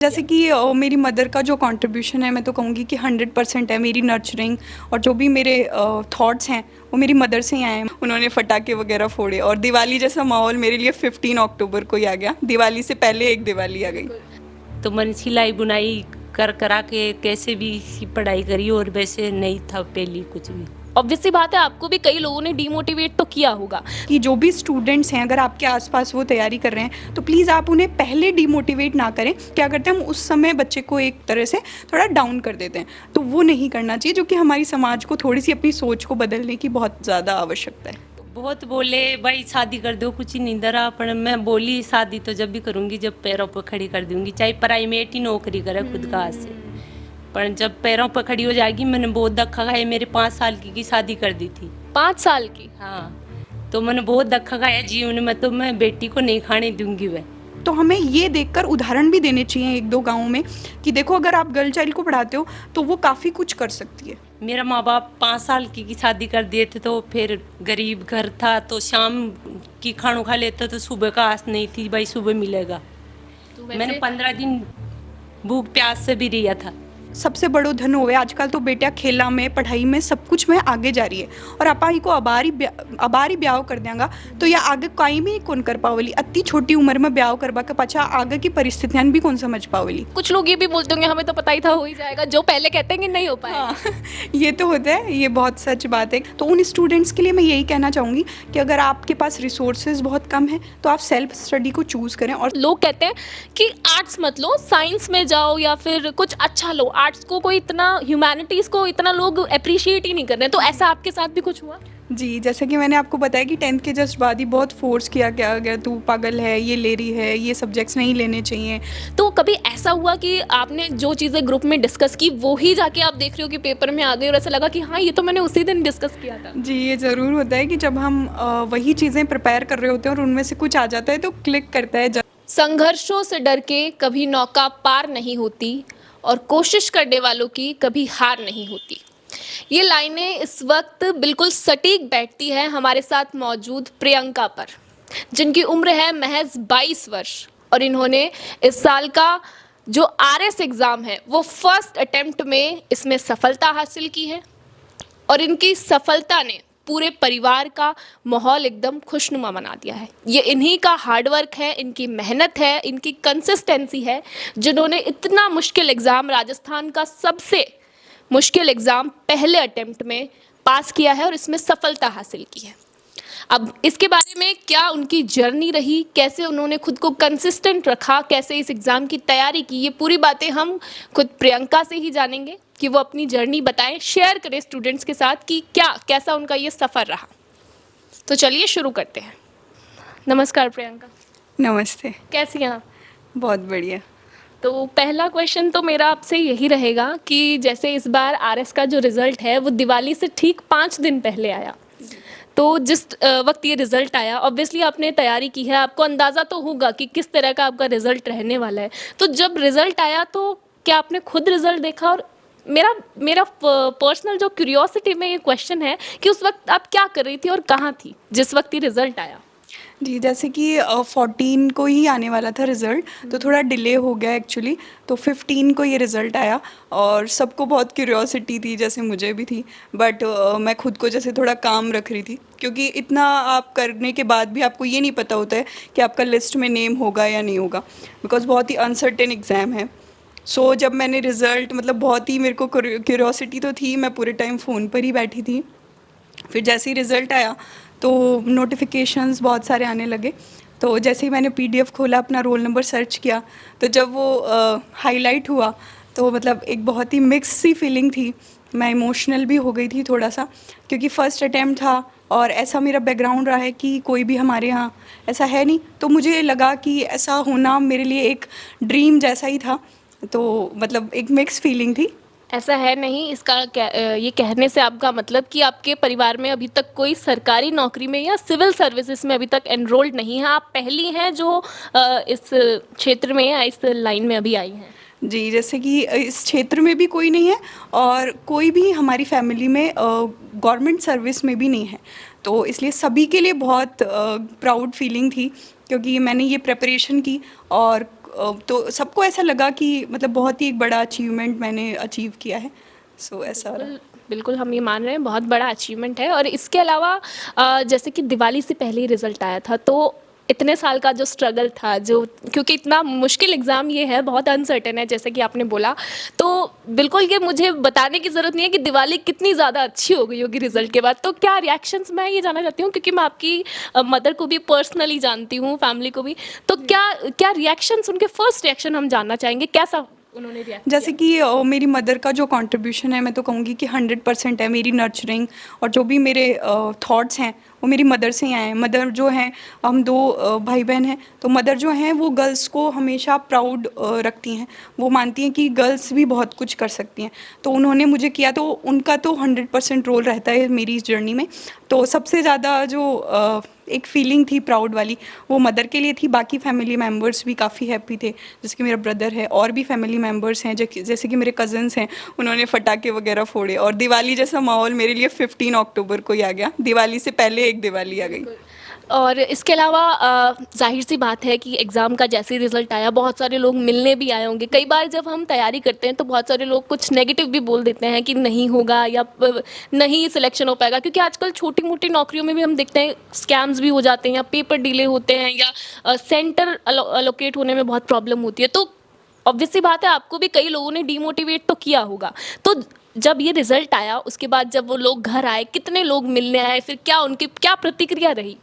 जैसे कि मेरी मदर का जो कंट्रीब्यूशन है, मैं तो कहूँगी कि 100% है। मेरी नर्चरिंग और जो भी मेरे थॉट्स हैं वो मेरी मदर से ही आए हैं। उन्होंने पटाखे वगैरह फोड़े और दिवाली जैसा माहौल मेरे लिए 15 अक्टूबर को ही आ गया। दिवाली से पहले एक दिवाली आ गई। तो मैंने सिलाई बुनाई करा के कैसे भी पढ़ाई करी और वैसे नहीं था पहले कुछ भी। ऑब्वियस सी बात है, आपको भी कई लोगों ने डिमोटिवेट तो किया होगा कि जो भी स्टूडेंट्स हैं, अगर आपके आसपास वो तैयारी कर रहे हैं तो प्लीज़ आप उन्हें पहले डिमोटिवेट ना करें। क्या करते हैं हम उस समय बच्चे को एक तरह से थोड़ा डाउन कर देते हैं, तो वो नहीं करना चाहिए, जो कि हमारी समाज को थोड़ी सी अपनी सोच को बदलने की बहुत ज़्यादा आवश्यकता है। बहुत बोले भाई शादी कर दो, कुछ ही नहीं डरा, पर मैं बोली शादी तो जब भी करूँगी जब पैरों पर खड़ी कर दूंगी, चाहे प्राइवेट ही नौकरी करे खुद का हाथ से। पर जब पैरों पर खड़ी हो जाएगी, मैंने बहुत धक्का खाया। मेरे 5 साल की शादी कर दी थी। 5 साल की? हाँ, तो मैंने बहुत धक्का खाया जीवन में, तो मैं बेटी को नहीं खाने दूंगी वह। तो हमें ये देखकर उदाहरण भी देने चाहिए एक दो गाँव में कि देखो, अगर आप गर्ल चाइल्ड को पढ़ाते हो तो वो काफ़ी कुछ कर सकती है। मेरा माँ बाप 5 साल की शादी कर दिए थे, तो फिर गरीब घर था, तो शाम की खाना खा लेता, तो सुबह का आस नहीं थी भाई सुबह मिलेगा। तो मैंने 15 दिन भूख प्यास से भी रिया था। सबसे बड़ो धन होवे आजकल तो बेटिया खेला में, पढ़ाई में, सब कुछ में आगे जा रही है। और आपा ही को अबारी ब्याह कर देंगा तो या आगे कहीं भी कौन कर पावली। अति छोटी उम्र में ब्याह करवा के पाछा आगे की परिस्थितियां भी कौन समझ पावली। कुछ लोग ये भी बोलते होंगे हमें तो पता ही था हो ही जाएगा, जो पहले कहते हैं कि नहीं हो पाएगा। हाँ, ये तो होता है, ये बहुत सच बात है। तो उन स्टूडेंट्स के लिए मैं यही कहना चाहूँगी कि अगर आपके पास रिसोर्सेज बहुत कम है तो आप सेल्फ स्टडी को चूज़ करें। और लोग कहते हैं कि आर्ट्स मत लो, साइंस में जाओ या फिर कुछ अच्छा लो। आर्ट्स को कोई इतना, ह्यूमैनिटीज़ को इतना लोग अप्रिशिएट ही नहीं कर रहे। तो ऐसा आपके साथ भी कुछ हुआ? जी, जैसे कि मैंने आपको बताया कि 10th के जस्ट बाद ही बहुत फोर्स किया गया, अगर तू पागल है, ये ले रही है, ये सब्जेक्ट्स नहीं लेने चाहिए। तो कभी ऐसा हुआ कि आपने जो चीज़ें ग्रुप में डिस्कस की वो ही जाके आप देख रहे हो कि पेपर में आ गई और ऐसा लगा कि हाँ ये तो मैंने उसी दिन डिस्कस किया था? जी, ये ज़रूर होता है कि जब हम वही चीज़ें प्रिपेयर कर रहे होते हैं और उनमें से कुछ आ जाता है तो क्लिक करता है। संघर्षों से डर के कभी नौका पार नहीं होती और कोशिश करने वालों की कभी हार नहीं होती। ये लाइनें इस वक्त बिल्कुल सटीक बैठती हैं हमारे साथ मौजूद प्रियंका पर, जिनकी उम्र है महज 22 वर्ष और इन्होंने इस साल का जो आरएस एग्ज़ाम है वो फर्स्ट अटेम्प्ट में इसमें सफलता हासिल की है। और इनकी सफलता ने पूरे परिवार का माहौल एकदम खुशनुमा बना दिया है। ये इन्हीं का हार्डवर्क है, इनकी मेहनत है, इनकी कंसिस्टेंसी है, जिन्होंने इतना मुश्किल एग्ज़ाम, राजस्थान का सबसे मुश्किल एग्ज़ाम पहले अटेम्प्ट में पास किया है और इसमें सफलता हासिल की है। अब इसके बारे में क्या उनकी जर्नी रही, कैसे उन्होंने खुद को कंसिस्टेंट रखा, कैसे इस एग्ज़ाम की तैयारी की, ये पूरी बातें हम खुद प्रियंका से ही जानेंगे कि वो अपनी जर्नी बताएं, शेयर करें स्टूडेंट्स के साथ कि कैसा उनका ये सफ़र रहा। तो चलिए शुरू करते हैं। नमस्कार प्रियंका। नमस्ते। कैसी हैं आप? बहुत बढ़िया। तो पहला क्वेश्चन तो मेरा आपसे यही रहेगा कि जैसे इस बार आरएस का जो रिज़ल्ट है वो दिवाली से ठीक 5 दिन पहले आया, तो जिस वक्त ये रिज़ल्ट आया ऑब्वियसली आपने तैयारी की है, आपको अंदाज़ा तो होगा कि किस तरह का आपका रिज़ल्ट रहने वाला है। तो जब रिज़ल्ट आया तो क्या आपने खुद रिज़ल्ट देखा? और मेरा पर्सनल जो क्यूरियोसिटी में ये क्वेश्चन है कि उस वक्त आप क्या कर रही थी और कहाँ थी जिस वक्त ये रिज़ल्ट आया? जी, जैसे कि 14 को ही आने वाला था रिज़ल्ट, तो थोड़ा डिले हो गया एक्चुअली, तो 15 को ये रिज़ल्ट आया और सबको बहुत क्यूरियोसिटी थी, जैसे मुझे भी थी। बट मैं खुद को जैसे थोड़ा काम रख रही थी, क्योंकि इतना आप करने के बाद भी आपको ये नहीं पता होता है कि आपका लिस्ट में नेम होगा या नहीं होगा, बिकॉज़ बहुत ही अनसर्टेन एग्ज़ाम है। सो जब मैंने रिज़ल्ट, मतलब बहुत ही मेरे को क्यूरियोसिटी तो थी, मैं पूरे टाइम फ़ोन पर ही बैठी थी। फिर जैसे ही रिज़ल्ट आया तो नोटिफिकेशंस बहुत सारे आने लगे, तो जैसे ही मैंने पीडीएफ खोला, अपना रोल नंबर सर्च किया, तो जब वो हाईलाइट हुआ तो मतलब एक बहुत ही मिक्स सी फीलिंग थी। मैं इमोशनल भी हो गई थी थोड़ा सा, क्योंकि फ़र्स्ट अटैम्प्ट था और ऐसा मेरा बैकग्राउंड रहा है कि कोई भी हमारे यहाँ ऐसा है नहीं, तो मुझे लगा कि ऐसा होना मेरे लिए एक ड्रीम जैसा ही था। तो मतलब एक मिक्स फीलिंग थी। ऐसा है नहीं, इसका ये कहने से आपका मतलब कि आपके परिवार में अभी तक कोई सरकारी नौकरी में या सिविल सर्विसेज में अभी तक एनरोल्ड नहीं है, आप पहली हैं जो इस क्षेत्र में या इस लाइन में अभी आई हैं? जी, जैसे कि इस क्षेत्र में भी कोई नहीं है और कोई भी हमारी फैमिली में गवर्नमेंट सर्विस में भी नहीं है, तो इसलिए सभी के लिए बहुत प्राउड फीलिंग थी, क्योंकि मैंने ये प्रिपरेशन की और तो सबको ऐसा लगा कि मतलब बहुत ही एक बड़ा अचीवमेंट मैंने अचीव किया है, सो ऐसा रहा। बिल्कुल हम ये मान रहे हैं बहुत बड़ा अचीवमेंट है। और इसके अलावा जैसे कि दिवाली से पहले ही रिजल्ट आया था, तो इतने साल का जो स्ट्रगल था, जो क्योंकि इतना मुश्किल एग्ज़ाम ये है, बहुत अनसर्टेन है जैसे कि आपने बोला, तो बिल्कुल ये मुझे बताने की ज़रूरत नहीं है कि दिवाली कितनी ज़्यादा अच्छी हो गई होगी रिजल्ट के बाद। तो क्या रिएक्शंस, मैं ये जानना चाहती हूँ क्योंकि मैं आपकी मदर को भी पर्सनली जानती हूँ, फैमिली को भी, तो क्या क्या रिएक्शंस, उनके फर्स्ट रिएक्शन हम जानना चाहेंगे, कैसा उन्होंने रिएक्ट जैसे कि मेरी मदर का जो कंट्रीब्यूशन है, मैं तो कहूँगी कि 100% है। मेरी नर्चरिंग और जो भी मेरे थॉट्स हैं वो मेरी मदर से ही आए हैं। मदर जो हैं, हम 2 भाई बहन हैं, तो मदर जो हैं वो गर्ल्स को हमेशा प्राउड रखती हैं। वो मानती हैं कि गर्ल्स भी बहुत कुछ कर सकती हैं, तो उन्होंने मुझे किया, तो उनका तो 100% रोल रहता है मेरी इस जर्नी में। तो सबसे ज़्यादा जो एक फीलिंग थी प्राउड वाली, वो मदर के लिए थी। बाकी फैमिली मेम्बर्स भी काफ़ी हैप्पी थे, जैसे कि मेरा ब्रदर है और भी फैमिली मेम्बर्स हैं, जैसे कि मेरे कज़न्स हैं, उन्होंने पटाखे वगैरह फोड़े। और दिवाली जैसा माहौल मेरे लिए 15 अक्टूबर को ही आ गया, दिवाली से पहले एक दिवाली आ गई। और इसके अलावा ज़ाहिर सी बात है कि एग्ज़ाम का जैसे ही रिज़ल्ट आया, बहुत सारे लोग मिलने भी आए होंगे। कई बार जब हम तैयारी करते हैं तो बहुत सारे लोग कुछ नेगेटिव भी बोल देते हैं कि नहीं होगा या नहीं सिलेक्शन हो पाएगा, क्योंकि आजकल छोटी मोटी नौकरियों में भी हम देखते हैं स्कैम्स भी हो जाते हैं या पेपर डिले होते हैं या सेंटर अलोकेट होने में बहुत प्रॉब्लम होती है। तो ऑब्वियस सी बात है, आपको भी कई लोगों ने डीमोटिवेट तो किया होगा। तो जब ये रिज़ल्ट आया, उसके बाद जब वो लोग घर आए, कितने लोग मिलने आए, फिर क्या उनकी क्या प्रतिक्रिया रही?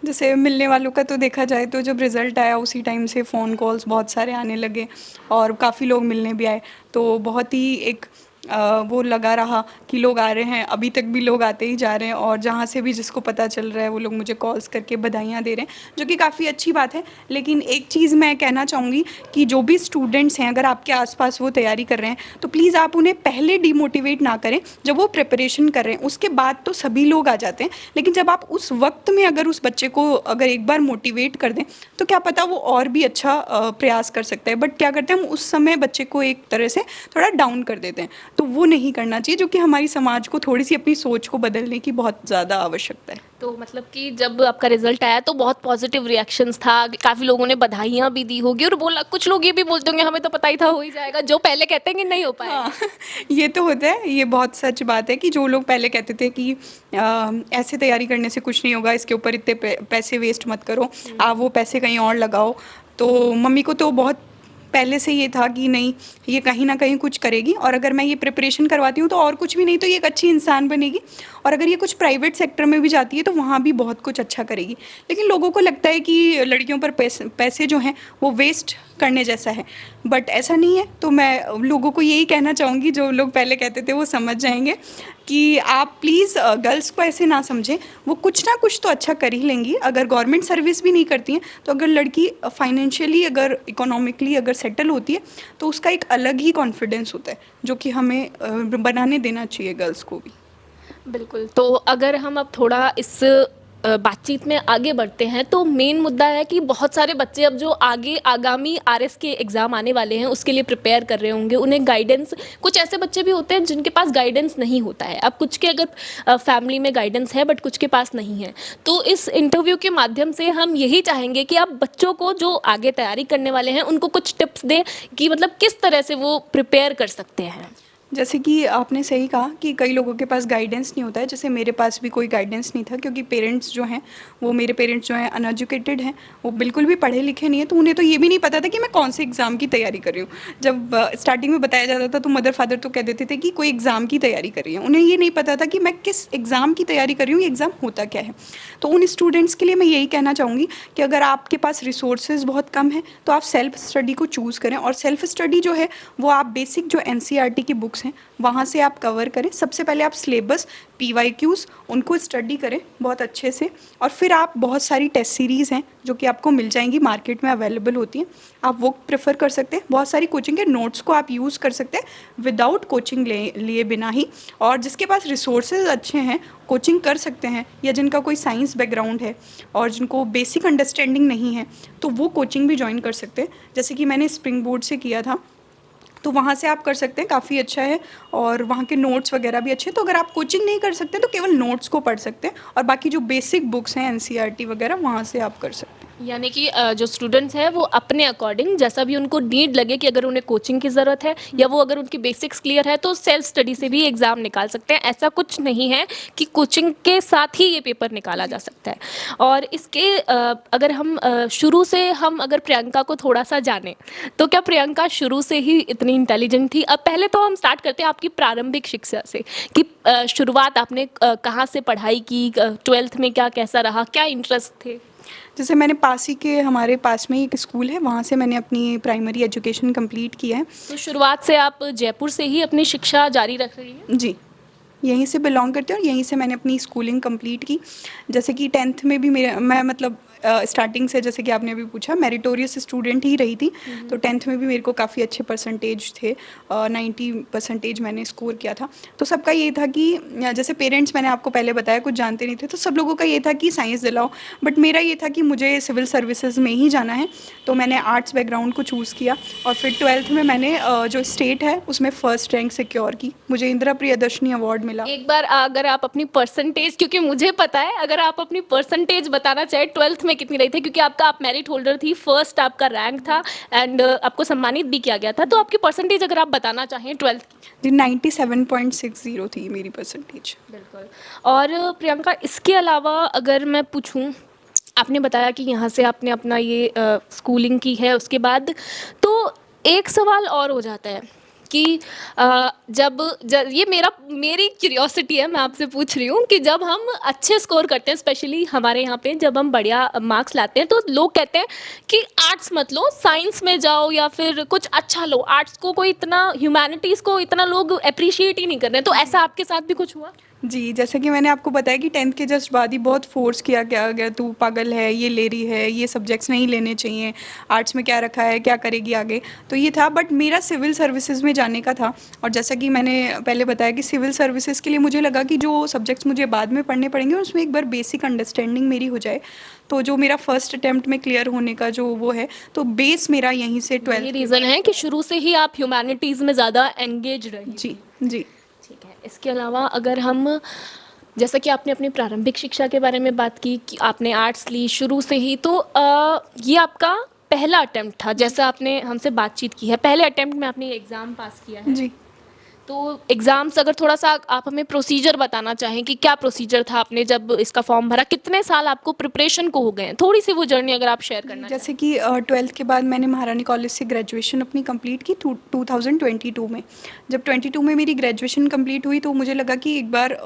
जैसे मिलने वालों का तो देखा जाए तो जब रिज़ल्ट आया उसी टाइम से फ़ोन कॉल्स बहुत सारे आने लगे और काफ़ी लोग मिलने भी आए, तो बहुत ही एक वो लगा रहा कि लोग आ रहे हैं। अभी तक भी लोग आते ही जा रहे हैं और जहाँ से भी जिसको पता चल रहा है वो लोग मुझे कॉल्स करके बधाइयाँ दे रहे हैं, जो कि काफ़ी अच्छी बात है। लेकिन एक चीज़ मैं कहना चाहूँगी कि जो भी स्टूडेंट्स हैं, अगर आपके आसपास वो तैयारी कर रहे हैं, तो प्लीज़ आप उन्हें पहले डिमोटिवेट ना करें। जब वो प्रिपरेशन कर रहे हैं उसके बाद तो सभी लोग आ जाते हैं, लेकिन जब आप उस वक्त में अगर उस बच्चे को अगर एक बार मोटिवेट कर दें तो क्या पता वो और भी अच्छा प्रयास कर सकता है। बट क्या करते हैं हम उस समय बच्चे को एक तरह से थोड़ा डाउन कर देते हैं, तो वो नहीं करना चाहिए, जो कि हमारी समाज को थोड़ी सी अपनी सोच को बदलने की बहुत ज़्यादा आवश्यकता है। तो मतलब कि जब आपका रिजल्ट आया तो बहुत पॉजिटिव रिएक्शंस था, काफ़ी लोगों ने बधाइयाँ भी दी होगी, और बोला, कुछ लोग ये भी बोलते होंगे हमें तो पता ही था हो ही जाएगा, जो पहले कहते हैं कि नहीं हो पाएगा। हाँ, ये तो होता है, ये बहुत सच बात है कि जो लोग पहले कहते थे कि ऐसे तैयारी करने से कुछ नहीं होगा, इसके ऊपर इतने पैसे वेस्ट मत करो, आप वो पैसे कहीं और लगाओ। तो मम्मी को तो बहुत पहले से ये था कि नहीं, ये कहीं ना कहीं कुछ करेगी, और अगर मैं ये प्रिपरेशन करवाती हूँ तो और कुछ भी नहीं तो ये एक अच्छी इंसान बनेगी, और अगर ये कुछ प्राइवेट सेक्टर में भी जाती है तो वहाँ भी बहुत कुछ अच्छा करेगी। लेकिन लोगों को लगता है कि लड़कियों पर पैसे जो हैं वो वेस्ट करने जैसा है, बट ऐसा नहीं है। तो मैं लोगों को यही कहना चाहूँगी, जो लोग पहले कहते थे वो समझ जाएंगे कि आप प्लीज़ गर्ल्स को ऐसे ना समझें, वो कुछ ना कुछ तो अच्छा कर ही लेंगी। अगर गवर्नमेंट सर्विस भी नहीं करती हैं तो अगर लड़की फाइनेंशियली, अगर इकोनॉमिकली अगर सेटल होती है तो उसका एक अलग ही कॉन्फिडेंस होता है, जो कि हमें बनाने देना चाहिए गर्ल्स को भी। बिल्कुल। तो अगर हम अब थोड़ा इस बातचीत में आगे बढ़ते हैं, तो मेन मुद्दा है कि बहुत सारे बच्चे अब जो आगे आगामी आरएस के एग्ज़ाम आने वाले हैं उसके लिए प्रिपेयर कर रहे होंगे, उन्हें गाइडेंस, कुछ ऐसे बच्चे भी होते हैं जिनके पास गाइडेंस नहीं होता है। अब कुछ के अगर फैमिली में गाइडेंस है बट कुछ के पास नहीं है, तो इस इंटरव्यू के माध्यम से हम यही चाहेंगे कि आप बच्चों को जो आगे तैयारी करने वाले हैं उनको कुछ टिप्स दें कि मतलब किस तरह से वो प्रिपेयर कर सकते हैं। जैसे कि आपने सही कहा कि कई लोगों के पास गाइडेंस नहीं होता है, जैसे मेरे पास भी कोई गाइडेंस नहीं था, क्योंकि पेरेंट्स जो हैं वो, मेरे पेरेंट्स जो हैं अनएजुकेटेड हैं, वो बिल्कुल भी पढ़े लिखे नहीं है, तो उन्हें तो ये भी नहीं पता था कि मैं कौन से एग्ज़ाम की तैयारी कर रही हूँ। जब स्टार्टिंग में बताया जाता था तो मदर फादर तो कह देते थे कि कोई एग्ज़ाम की तैयारी कर रही है, उन्हें ये नहीं पता था कि मैं किस एग्ज़ाम की तैयारी कर रही हूँ, ये एग्ज़ाम होता क्या है। तो उन स्टूडेंट्स के लिए मैं यही कहना चाहूँगी कि अगर आपके पास रिसोर्सेज बहुत कम है तो आप सेल्फ स्टडी को चूज़ करें, और सेल्फ स्टडी जो है वो आप बेसिक जो NCERT की बुक्स हैं वहाँ से आप कवर करें। सबसे पहले आप सिलेबस, PYQs उनको स्टडी करें बहुत अच्छे से, और फिर आप बहुत सारी टेस्ट सीरीज़ हैं जो कि आपको मिल जाएंगी, मार्केट में अवेलेबल होती हैं, आप वो प्रेफर कर सकते हैं। बहुत सारी कोचिंग के नोट्स को आप यूज़ कर सकते हैं विदाउट कोचिंग लिए बिना ही, और जिसके पास रिसोर्सेज अच्छे हैं कोचिंग कर सकते हैं, या जिनका कोई साइंस बैकग्राउंड है और जिनको बेसिक अंडरस्टैंडिंग नहीं है तो वो कोचिंग भी ज्वाइन कर सकते हैं। जैसे कि मैंने स्प्रिंग बोर्ड से किया था, तो वहाँ से आप कर सकते हैं, काफ़ी अच्छा है, और वहाँ के नोट्स वगैरह भी अच्छे हैं। तो अगर आप कोचिंग नहीं कर सकते तो केवल नोट्स को पढ़ सकते हैं, और बाकी जो बेसिक बुक्स हैं NCERT वगैरह वहाँ से आप कर सकते हैं। यानी कि जो स्टूडेंट्स हैं वो अपने अकॉर्डिंग जैसा भी उनको नीड लगे कि अगर उन्हें कोचिंग की ज़रूरत है या वो अगर उनकी बेसिक्स क्लियर है तो सेल्फ स्टडी से भी एग्ज़ाम निकाल सकते हैं। ऐसा कुछ नहीं है कि कोचिंग के साथ ही ये पेपर निकाला जा सकता है। और इसके अगर हम शुरू से हम अगर प्रियंका को थोड़ा सा जाने तो क्या प्रियंका शुरू से ही इतनी इंटेलिजेंट थी? अब पहले तो हम स्टार्ट करते हैं आपकी प्रारंभिक शिक्षा से कि शुरुआत आपने कहाँ से पढ़ाई की, 12th में क्या कैसा रहा, क्या इंटरेस्ट थे? जैसे मैंने पास ही के हमारे पास में ही एक स्कूल है, वहाँ से मैंने अपनी प्राइमरी एजुकेशन कंप्लीट की है। तो शुरुआत से आप जयपुर से ही अपनी शिक्षा जारी रख रही हैं? जी, यहीं से बिलोंग करते हैं और यहीं से मैंने अपनी स्कूलिंग कंप्लीट की। जैसे कि 10th में भी मैं मतलब स्टार्टिंग से, जैसे कि आपने अभी पूछा, मेरिटोरियस स्टूडेंट ही रही थी। तो 10th में भी मेरे को काफ़ी अच्छे परसेंटेज थे, 90% मैंने स्कोर किया था। तो सबका ये था कि जैसे पेरेंट्स, मैंने आपको पहले बताया, कुछ जानते नहीं थे, तो सब लोगों का ये था कि साइंस दिलाओ, बट मेरा ये था कि मुझे सिविल सर्विसेज में ही जाना है। तो मैंने आर्ट्स बैकग्राउंड को चूज़ किया और फिर 12th में मैंने जो स्टेट है उसमें फर्स्ट रैंक सिक्योर की। मुझे इंदिरा प्रियदर्शनी अवार्ड मिला। एक बार अगर आप अपनी परसेंटेज, क्योंकि मुझे पता है, अगर आप अपनी परसेंटेज बताना चाहे 12th में कितनी रही थी, क्योंकि आप मेरिट होल्डर थी, फर्स्ट आपका रैंक था एंड आपको सम्मानित भी किया गया था, तो आपकी परसेंटेज अगर आप बताना चाहें 12th की। जी, 97.60 थी मेरी परसेंटेज। बिल्कुल। और प्रियंका, इसके अलावा अगर मैं पूछूं, आपने बताया कि यहाँ से आपने अपना ये स्कूलिंग की है, उसके बाद तो एक सवाल और हो जाता है कि जब ये मेरी क्यूरियोसिटी है, मैं आपसे पूछ रही हूँ कि जब हम अच्छे स्कोर करते हैं, स्पेशली हमारे यहाँ पे जब हम बढ़िया मार्क्स लाते हैं, तो लोग कहते हैं कि आर्ट्स मत लो, साइंस में जाओ या फिर कुछ अच्छा लो। आर्ट्स को कोई इतना, ह्यूमैनिटीज़ को इतना लोग अप्रिशिएट ही नहीं कर रहे हैं। तो ऐसा आपके साथ भी कुछ हुआ? जी, जैसे कि मैंने आपको बताया कि 10th के जस्ट बाद ही बहुत फोर्स किया गया, तू पागल है, ये ले रही है, ये सब्जेक्ट्स नहीं लेने चाहिए, आर्ट्स में क्या रखा है, क्या करेगी आगे। तो ये था, बट मेरा सिविल सर्विसेज में जाने का था। और जैसा कि मैंने पहले बताया कि सिविल सर्विसेज के लिए मुझे लगा कि जो सब्जेक्ट्स मुझे बाद में पढ़ने पड़ेंगे उसमें एक बार बेसिक अंडरस्टैंडिंग मेरी हो जाए। तो जो मेरा फर्स्ट अटैम्प्ट में क्लियर होने का जो वो है, तो बेस मेरा यहीं से 12th। ये रीज़न है कि शुरू से ही आप ह्यूमैनिटीज़ में ज़्यादा एंगेज रही। जी जी। ठीक है। इसके अलावा अगर हम, जैसा कि आपने अपनी प्रारंभिक शिक्षा के बारे में बात की कि आपने आर्ट्स ली शुरू से ही, तो ये आपका पहला अटेम्प्ट था, जैसा आपने हमसे बातचीत की है, पहले अटेम्प्ट में आपने एग्ज़ाम पास किया है। जी, तो एग्ज़ाम्स, अगर थोड़ा सा आप हमें प्रोसीजर बताना चाहें कि क्या प्रोसीजर था, आपने जब इसका फॉर्म भरा, कितने साल आपको प्रिपरेशन को हो गए हैं, थोड़ी सी वो जर्नी अगर आप शेयर करना चाहें। जैसे कि 12th के बाद मैंने महारानी कॉलेज से ग्रेजुएशन अपनी कंप्लीट की 2022 में। जब 22 में मेरी ग्रेजुएशन कंप्लीट हुई तो मुझे लगा कि एक बार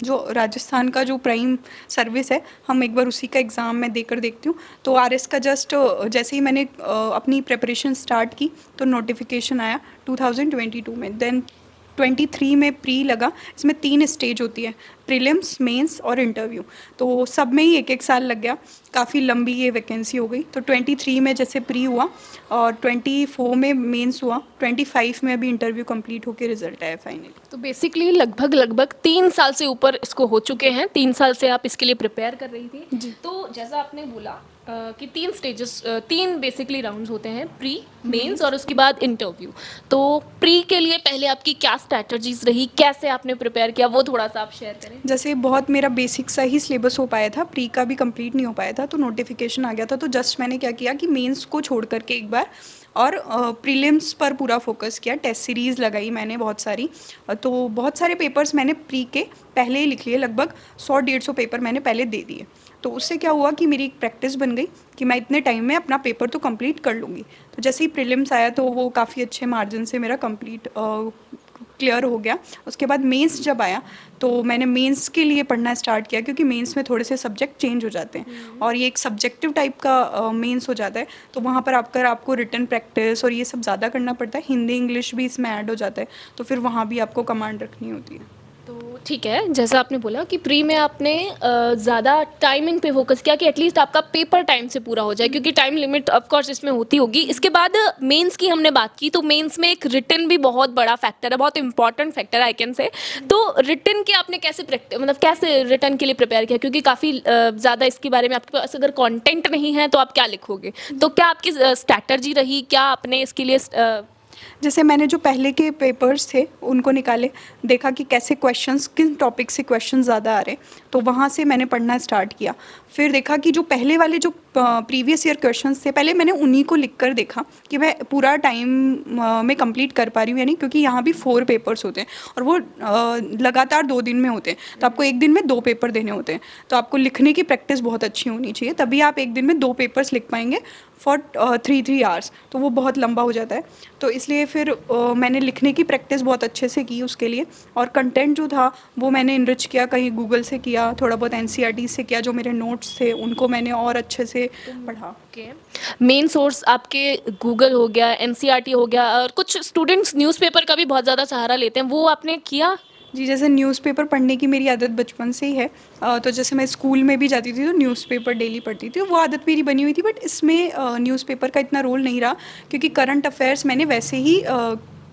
जो राजस्थान का जो प्राइम सर्विस है, हम एक बार उसी का एग्ज़ाम मैं देकर देखती हूँ। तो आरएस का जस्ट जैसे ही मैंने अपनी प्रिपरेशन स्टार्ट की तो नोटिफिकेशन आया 2022 में। देन 23 में प्री लगा। इसमें 3 स्टेज होती है, प्रीलिम्स, मेंस और इंटरव्यू। तो सब में ही एक एक साल लग गया, काफ़ी लंबी ये वैकेंसी हो गई। तो 23 में जैसे प्री हुआ और 24 में मेंस हुआ, 25 में अभी इंटरव्यू कंप्लीट होकर रिजल्ट आया फाइनली। तो बेसिकली लगभग 3 साल से ऊपर इसको हो चुके हैं, 3 साल से आप इसके लिए प्रिपेयर कर रही थी जी। तो जैसा आपने बोला कि 3 स्टेजेस, 3 बेसिकली राउंड्स होते हैं, प्री, मेंस और उसके बाद इंटरव्यू। तो प्री के लिए पहले आपकी क्या स्ट्रैटेजीज रही, कैसे आपने प्रिपेयर किया, वो थोड़ा सा आप शेयर करें। जैसे बहुत मेरा बेसिक सा ही सिलेबस हो पाया था, प्री का भी कंप्लीट नहीं हो पाया था, तो नोटिफिकेशन आ गया था। तो जस्ट मैंने क्या किया कि मेंस को छोड़ करके एक बार और प्रीलिम्स पर पूरा फोकस किया। टेस्ट सीरीज़ लगाई मैंने बहुत सारी, तो बहुत सारे पेपर्स मैंने प्री के पहले ही लिख लिए, लगभग 100-150 पेपर मैंने पहले दे दिए। तो उससे क्या हुआ कि मेरी एक प्रैक्टिस बन गई कि मैं इतने टाइम में अपना पेपर तो कंप्लीट कर लूँगी। तो जैसे ही प्रीलिम्स आया तो वो काफ़ी अच्छे मार्जिन से मेरा कंप्लीट क्लियर हो गया। उसके बाद मेंस जब आया तो मैंने मेंस के लिए पढ़ना स्टार्ट किया, क्योंकि मेंस में थोड़े से सब्जेक्ट चेंज हो जाते हैं और ये एक सब्जेक्टिव टाइप का मेंस हो जाता है। तो वहाँ पर आपको रिटन प्रैक्टिस और ये सब ज़्यादा करना पड़ता है, हिंदी इंग्लिश भी इसमें ऐड हो जाता है, तो फिर वहाँ भी आपको कमांड रखनी होती है। तो ठीक है, जैसा आपने बोला कि प्री में आपने ज़्यादा टाइमिंग पे फोकस किया कि एटलीस्ट आपका पेपर टाइम से पूरा हो जाए, क्योंकि टाइम लिमिट ऑफ कोर्स इसमें होती होगी। इसके बाद मेंस की हमने बात की, तो मेंस में एक रिटन भी बहुत बड़ा फैक्टर है, बहुत important factor I can say. तो रिटन के आपने कैसे कैसे रिटन के लिए प्रिपेयर किया, क्योंकि काफ़ी ज़्यादा इसके बारे में आपके पास अगर कॉन्टेंट नहीं है तो आप क्या लिखोगे, तो क्या आपकी स्ट्रैटेजी रही, क्या आपने इसके लिए जैसे मैंने जो पहले के पेपर्स थे उनको निकाले, देखा कि कैसे क्वेश्चंस, किन टॉपिक से क्वेश्चन ज़्यादा आ रहे, तो वहाँ से मैंने पढ़ना स्टार्ट किया। फिर देखा कि जो पहले वाले जो प्रीवियस ईयर क्वेश्चंस थे, पहले मैंने उन्हीं को लिख कर देखा कि मैं पूरा टाइम में कंप्लीट कर पा रही हूँ या नहीं, क्योंकि यहाँ भी 4 पेपर्स होते हैं और वो लगातार 2 दिन में होते हैं, तो आपको एक दिन में 2 पेपर देने होते हैं। तो आपको लिखने की प्रैक्टिस बहुत अच्छी होनी चाहिए, तभी आप एक दिन में 2 पेपर्स लिख पाएंगे फॉर 3 आवर्स, तो वो बहुत लंबा हो जाता है। तो इसलिए फिर मैंने लिखने की प्रैक्टिस बहुत अच्छे से की उसके लिए, और कंटेंट जो था वो मैंने इनरिच किया, कहीं गूगल से किया, थोड़ा बहुत एनसीईआरटी से किया, जो मेरे नोट्स थे उनको मैंने और अच्छे से पढ़ा। ओके, मेन सोर्स आपके गूगल हो गया, एनसीईआरटी हो गया, और कुछ स्टूडेंट्स न्यूज़पेपर का भी बहुत ज़्यादा सहारा लेते हैं, वो आपने किया? जी, जैसे न्यूज़पेपर पढ़ने की मेरी आदत बचपन से ही है, तो जैसे मैं स्कूल में भी जाती थी तो न्यूज़पेपर डेली पढ़ती थी, वो आदत मेरी बनी हुई थी। बट इसमें न्यूज़पेपर का इतना रोल नहीं रहा, क्योंकि करंट अफेयर्स मैंने वैसे ही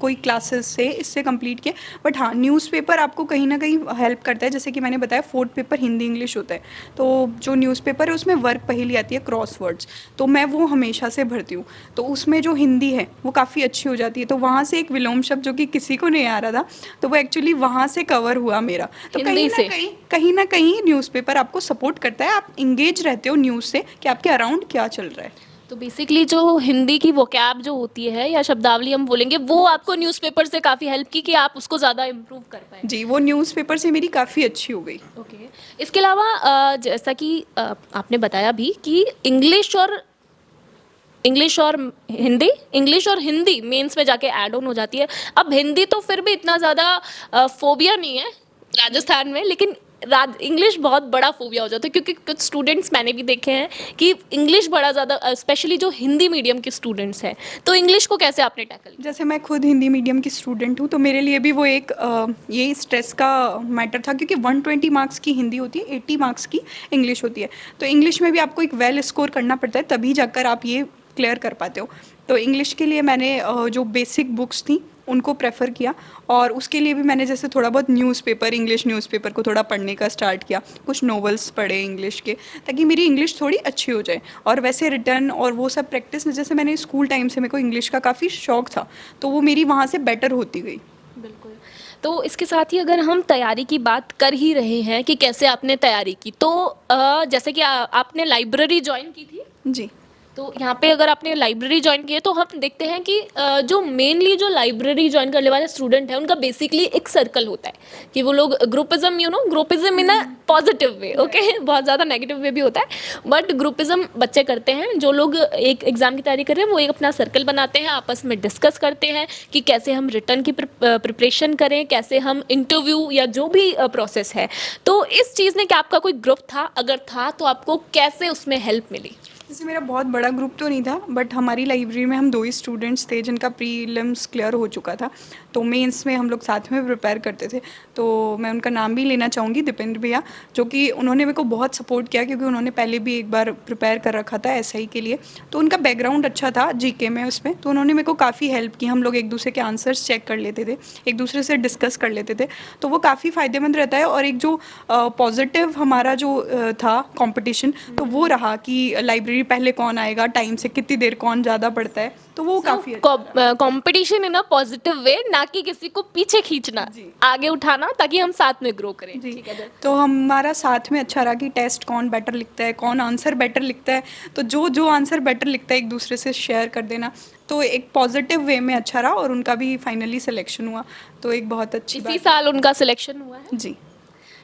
कोई क्लासेस से इससे कंप्लीट किया। बट हाँ, न्यूज़पेपर आपको कहीं ना कहीं हेल्प करता है, जैसे कि मैंने बताया 4th पेपर हिंदी इंग्लिश होता है, तो जो न्यूज़पेपर है उसमें वर्क पहेली आती है, क्रॉसवर्ड्स, तो मैं वो हमेशा से भरती हूँ, तो उसमें जो हिंदी है वो काफ़ी अच्छी हो जाती है। तो वहाँ से एक विलोम शब्द जो कि किसी को नहीं आ रहा था, तो वो एक्चुअली वहाँ से कवर हुआ मेरा। तो हिंदी से? कहीं ना कहीं न्यूज़पेपर आपको सपोर्ट करता है, आप इंगेज रहते हो न्यूज़ से कि आपके अराउंड क्या चल रहा है। तो बेसिकली जो हिंदी की वोकैब जो होती है या शब्दावली हम बोलेंगे, वो आपको न्यूज़पेपर से काफ़ी हेल्प की कि आप उसको ज़्यादा इम्प्रूव कर पाए? जी, वो न्यूज़पेपर से मेरी काफ़ी अच्छी हो गई। ओके, इसके अलावा जैसा कि आपने बताया भी कि इंग्लिश और हिंदी मेंस में जाके ऐड ऑन हो जाती है। अब हिंदी तो फिर भी इतना ज़्यादा फोबिया नहीं है राजस्थान में, लेकिन इंग्लिश बहुत बड़ा फोबिया हो जाता है, क्योंकि कुछ स्टूडेंट्स मैंने भी देखे हैं कि इंग्लिश बड़ा ज़्यादा, स्पेशली जो हिंदी मीडियम के स्टूडेंट्स हैं, तो इंग्लिश को कैसे आपने टैकल किया? जैसे मैं खुद हिंदी मीडियम की स्टूडेंट हूँ, तो मेरे लिए भी वो एक ये स्ट्रेस का मैटर था, क्योंकि 120 मार्क्स की हिंदी होती है, 80 मार्क्स की इंग्लिश होती है। तो इंग्लिश में भी आपको एक वेल स्कोर करना पड़ता है, तभी जाकर आप ये क्लियर कर पाते हो। तो इंग्लिश के लिए मैंने जो बेसिक बुक्स थी उनको प्रेफर किया, और उसके लिए भी मैंने जैसे थोड़ा बहुत न्यूज़पेपर, इंग्लिश न्यूज़पेपर को थोड़ा पढ़ने का स्टार्ट किया, कुछ नॉवेल्स पढ़े इंग्लिश के, ताकि मेरी इंग्लिश थोड़ी अच्छी हो जाए। और वैसे रिटर्न और वो सब प्रैक्टिस, जैसे मैंने स्कूल टाइम से मेरे को इंग्लिश का काफ़ी शौक था, तो वो मेरी वहाँ से बेटर होती गई। बिल्कुल। तो इसके साथ ही अगर हम तैयारी की बात कर ही रहे हैं कि कैसे आपने तैयारी की, तो जैसे कि आपने लाइब्रेरी ज्वाइन की थी, जी। तो यहाँ पे अगर आपने लाइब्रेरी ज्वाइन की है, तो हम देखते हैं कि जो मेनली जो लाइब्रेरी ज्वाइन करने वाले स्टूडेंट हैं, उनका बेसिकली एक सर्कल होता है कि वो लोग groupism in a positive way, okay, बहुत ज़्यादा नेगेटिव वे भी होता है, बट ग्रुपिज्म बच्चे करते हैं। जो लोग एक एग्ज़ाम की तैयारी कर रहे हैं, वो एक अपना सर्कल बनाते हैं, आपस में डिस्कस करते हैं कि कैसे हम रिटर्न की प्रिपरेशन करें, कैसे हम इंटरव्यू या जो भी प्रोसेस है। तो इस चीज़ ने क्या आपका कोई ग्रुप था? अगर था तो आपको कैसे उसमें हेल्प मिली? जैसे मेरा बहुत बड़ा ग्रुप तो नहीं था, बट हमारी लाइब्रेरी में हम 2 ही स्टूडेंट्स थे जिनका प्रीलिम्स क्लियर हो चुका था, तो मेंस में हम लोग साथ में प्रिपेयर करते थे। तो मैं उनका नाम भी लेना चाहूँगी, दीपेंद्र भैया, जो कि उन्होंने मेरे को बहुत सपोर्ट किया, क्योंकि उन्होंने पहले भी एक बार प्रिपेयर कर रखा था एसआई के लिए, तो उनका बैकग्राउंड अच्छा था जीके में उसमें, तो उन्होंने मेरे को काफ़ी हेल्प की। हम लोग एक दूसरे के आंसर्स चेक कर लेते थे, एक दूसरे से डिस्कस कर लेते थे, तो वो काफ़ी फ़ायदेमंद रहता है। और एक जो पॉजिटिव हमारा जो था कंपटीशन, तो वो रहा कि लाइब्रेरी पहले कौन आएगा, टाइम से कितनी देर कौन ज़्यादा पढ़ता है, तो वो काफ़ी competition in a positive way, ना कि किसी को पीछे खींचना, आगे उठाना, ताकि हम साथ में ग्रो करें। जी। तो हमारा साथ में अच्छा रहा कि टेस्ट कौन बेटर लिखता है, कौन आंसर बेटर लिखता है, तो जो आंसर बेटर लिखता है एक दूसरे से शेयर कर देना, तो एक पॉजिटिव वे में अच्छा रहा, और उनका भी फाइनली सिलेक्शन हुआ, तो एक बहुत अच्छी इसी साल उनका सिलेक्शन हुआ है? जी।